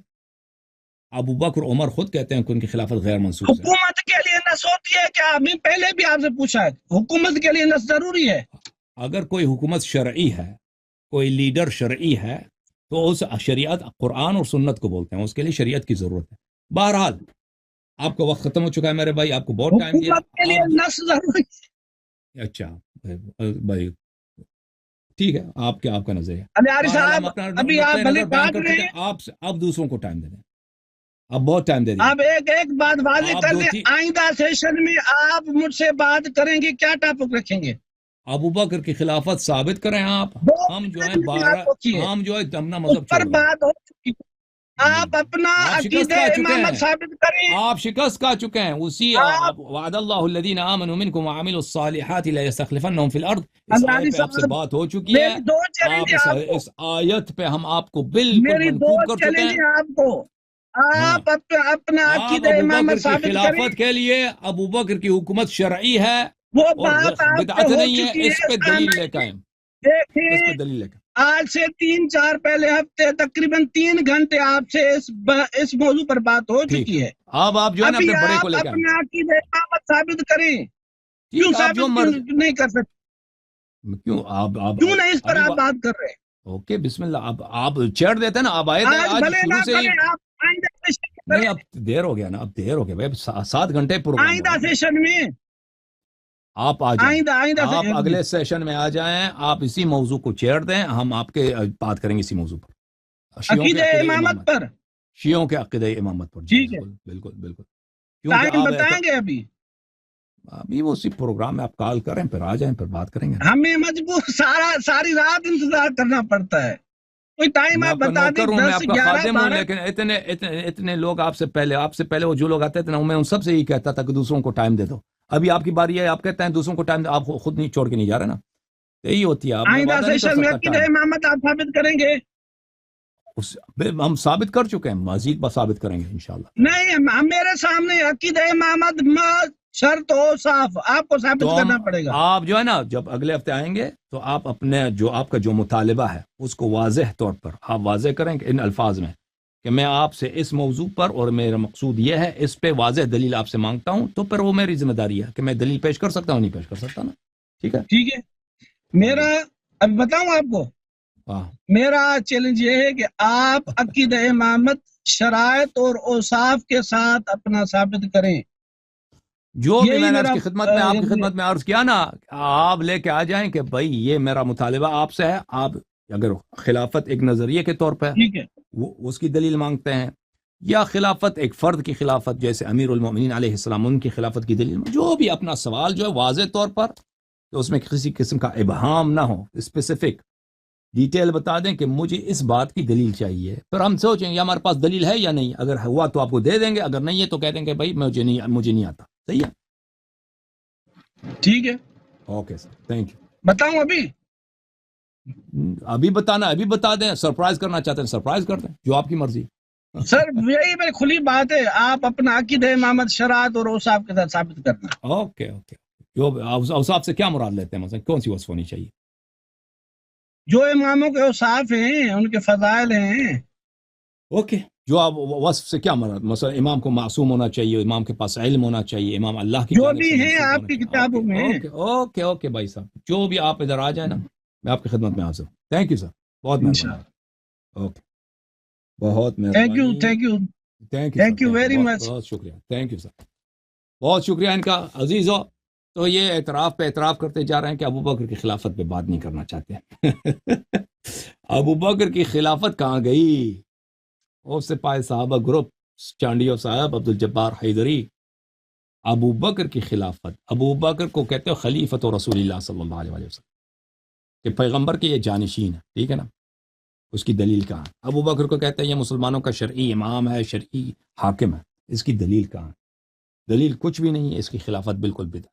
ابو بکر عمر خود کہتے ہیں کہ ان کی خلافت غیر منسوس ہے۔ حکومت کے لیے نس ہوتی ہے کیا؟ میں پہلے بھی آپ سے پوچھا ہے، حکومت کے لیے نس ضروری ہے؟ اگر کوئی حکومت شرعی ہے، کوئی لیڈر شرعی ہے، تو اس شریعت قرآن اور سنت کو بولتے ہیں، اس کے لیے شریعت کی ضرورت ہے۔ بہرحال آپ کا وقت ختم ہو چکا ہے میرے بھائی، آپ کو بہت ٹائم دیا۔ حکومت کے لیے آپ نس ضروری ہے۔ اچھا بھائی ٹھیک ہے، آپ کا نظریہ۔ الیاری بہرحال صاحب ہم اپنا ابھی آپ نقطۂ بھلے نظر بیان کاٹ کر رہے چکے ہیں، ہیں۔ آپ اب دوسروں کو ٹائم دے دیں، اب بہت ٹائم دے دیا۔ آپ ایک بات واضح آپ کر دو دیں، تین آئندہ سیشن میں آپ مجھ سے بات کریں گے، کیا ٹاپک رکھیں گے؟ ابو بکر کی خلافت ثابت کریں آپ۔ دو ہم جو ہیں میں نے آپ کو کی ہے، ہم جو ہے اپنا اس مذہب پر چھوڑ دیں۔ بات ہو چکی ہے۔ آپ اپنا آپ شکست عقیدہ کھا چکے امامت ہیں، ثابت کریں۔ آپ شکست کھا چکے ہیں۔ اسی آپ وعد اللہ الذین آمنوا منکم وعملوا الصالحات لیستخلفنهم فی الارض، اس الیاری آیت پہ آپ سے صاحب بات ہو چکی ہے۔ میری دو چیلنج آپ ہے آپ کو، اس آیت پہ ہم آپ کو بالکل میری دو منکوب کر چکے چیلنج ہیں۔ ہے آپ کو، ہاں، آپ اپنا آپ عقیدہ ابو امامت بکر کی ثابت کریں۔ خلافت کے لیے ابو بکر کی حکومت شرعی ہے وہ اور بات آپ سے بدعت ہو نہیں ہے، چکی اس ہے پہ دلیل لے کے سامنے، آئیں، اس پہ دیکھیں دلیل لے کے۔ آج سے 3-4 پہلے ہفتے تقریباً 3 گھنٹے آپ سے اس موضوع پر بات ہو ٹھیک، چکی ہے۔ اب آپ جو ہے نا ابھی اپنے بڑے کو آپ لے کے آئیں۔ اپنا عقیدہ امامت ثابت کریں، کیوں ٹھیک، آپ جو ثابت مرض نہیں کر سکتے؟ کیوں آپ کیوں نہیں اس پر ابھی آپ بات کر رہے ہیں؟ اوکے بسم اللہ، آپ چھیڑ دیتے ہیں نا، آپ آئے تھے آج آج بھلے شروع نہ سے ہی۔ کریں، آپ آئندہ سیشن میں نہیں کریں، اب دیر ہو گیا نا، اب دیر ہو گیا بھائی، 7 گھنٹے پروگرام ہو آئندہ رہا ہے۔ سیشن میں، آپ آ جائیں، آئندہ آپ سیشن میں۔ اگلے سیشن میں آ جائیں، آپ اسی موضوع کو چھیڑ دیں، ہم آپ کے بات کریں گے اسی موضوع پر، شیعوں کے عقیدہ عقیدہ امامت امامت، پر شیعوں کے عقیدہ امامت پر۔ جی ٹھیک ہے، بالکل بالکل بالکل، کیونکہ ٹائم آپ بتائیں گے ابھی؟ ابھی وہ اسی پروگرام میں آپ کال کریں، پھر آ جائیں، پھر بات کریں گے۔ ہمیں مجبور ساری رات انتظار کرنا پڑتا ہے، کوئی ٹائم میں آپ آپ کا بتا دیں، نوکر ہوں، میں 10 آپ کا 11 خادم ہوں، 12۔ لیکن اتنے لوگ آپ سے پہلے وہ جو لوگ آتے تھے نا، میں ان سب سے یہی کہتا تھا کہ دوسروں کو ٹائم دے دو۔ ابھی آپ کی باری ہے، آپ کہتے ہیں دوسروں کو ٹائم دے، آپ خود نہیں چھوڑ کے نہیں جا رہے نا، یہی ہوتی ہے، آپ میں آئندہ وعدہ نہیں کر سیشن میں سکتا عقیدہ ٹائم۔ امامت آپ ثابت کریں گے؟ ہم ثابت کر چکے ہیں، مزید بات ثابت کریں گے انشاءاللہ. نہیں میرے سامنے عقیدہ امامت ما شرط ہو صاف، آپ کو ثابت تو کرنا پڑے گا. آپ جو ہے نا، جب اگلے ہفتے آئیں گے تو آپ اپنے جو آپ کا جو مطالبہ ہے اس کو واضح طور پر آپ واضح کریں کہ ان الفاظ میں کہ میں آپ سے اس موضوع پر، اور میرا مقصود یہ ہے، اس پہ واضح دلیل آپ سے مانگتا ہوں، تو پھر وہ میری ذمہ داری ہے کہ میں دلیل پیش کر سکتا ہوں نہیں پیش کر سکتا نا. ٹھیک ہے. ٹھیک ہے. میرا اب بتاؤں آپ کو، ہاں میرا چیلنج یہ ہے کہ آپ عقیدہ امامت شرائط اور اوصاف کے ساتھ اپنا ثابت کریں. جو بھی یہی میں نے میرا آپ کی خدمت میں عرض کیا نا، آپ لے کے آ جائیں کہ بھائی یہ میرا مطالبہ آپ سے ہے. آپ اگر خلافت ایک نظریے کے طور پہ ٹھیک ہے. وہ اس کی دلیل مانگتے ہیں، یا خلافت ایک فرد کی خلافت جیسے امیر المومنین علیہ السلام ان کی خلافت کی دلیل، جو بھی اپنا سوال جو ہے واضح طور پر، تو اس میں کسی قسم کا ابہام نہ ہو، اسپیسیفک ڈیٹیل بتا دیں کہ مجھے اس بات کی دلیل چاہیے. پھر ہم سوچیں گے ہمارے پاس دلیل ہے یا نہیں، اگر ہوا تو آپ کو دے دیں گے، اگر نہیں ہے تو کہہ دیں گے بھائی مجھے نہیں آتا. صحیح ہے. ٹھیک ہے. Okay sir, thank you. بتاؤں ابھی بتانا ابھی بتا دیں، سرپرائز کرنا چاہتے ہیں سرپرائز کر دیں، جو آپ کی مرضی. سر یہی میری کھلی بات ہے، آپ اپنا عقیدہ امامت شرائط اور اوصاف کے ساتھ ثابت کرنا. Okay okay. جو اوصاف سے کیا مراد لیتے ہیں، مثلا کون سی وصف ہونی چاہیے؟ جو اماموں کے اوصاف ہیں، ان کے فضائل ہیں. اوکے. جو آپ وصف سے کیا مراد، مثلا امام کو معصوم ہونا چاہیے، امام کے پاس علم ہونا چاہیے، امام اللہ کی جو جانب بھی سے ہیں منسوب آپ ہونا کی چاہیے. کتابوں میں. اوکے اوکے اوکے بھائی صاحب، جو بھی آپ ادھر آ جائیں نا، میں آپ کی خدمت میں حاضر ہوں. تھینک یو سر، بہت مہربانی. اوکے، بہت تھینک یو. مہربانی. Thank you. Thank you thank sir, you very بہت مچ. بہت شکریہ. تھینک یو سر، بہت شکریہ ان کا. عزیزو، تو یہ اعتراف پہ اعتراف کرتے جا رہے ہیں کہ ابو بکر کی خلافت پہ بات نہیں کرنا چاہتے. ابو بکر کی خلافت کہاں گئی؟ اور سپاہی صحابہ گروپ، چانڈیو صاحب، عبد الجبار حیدری. ابو بکر کی خلافت، ابو بکر کو کہتے ہیں خلیفۃ رسول اللہ صلی اللہ علیہ وسلم، کہ پیغمبر کے یہ جانشین ہے. ٹھیک ہے نا. اس کی دلیل کہاں؟ ابو بکر کو کہتے ہیں یہ مسلمانوں کا شرعی امام ہے، شرعی حاکم ہے. اس کی دلیل کہاں؟ دلیل کچھ بھی نہیں ہے. اس کی خلافت بالکل بدعت.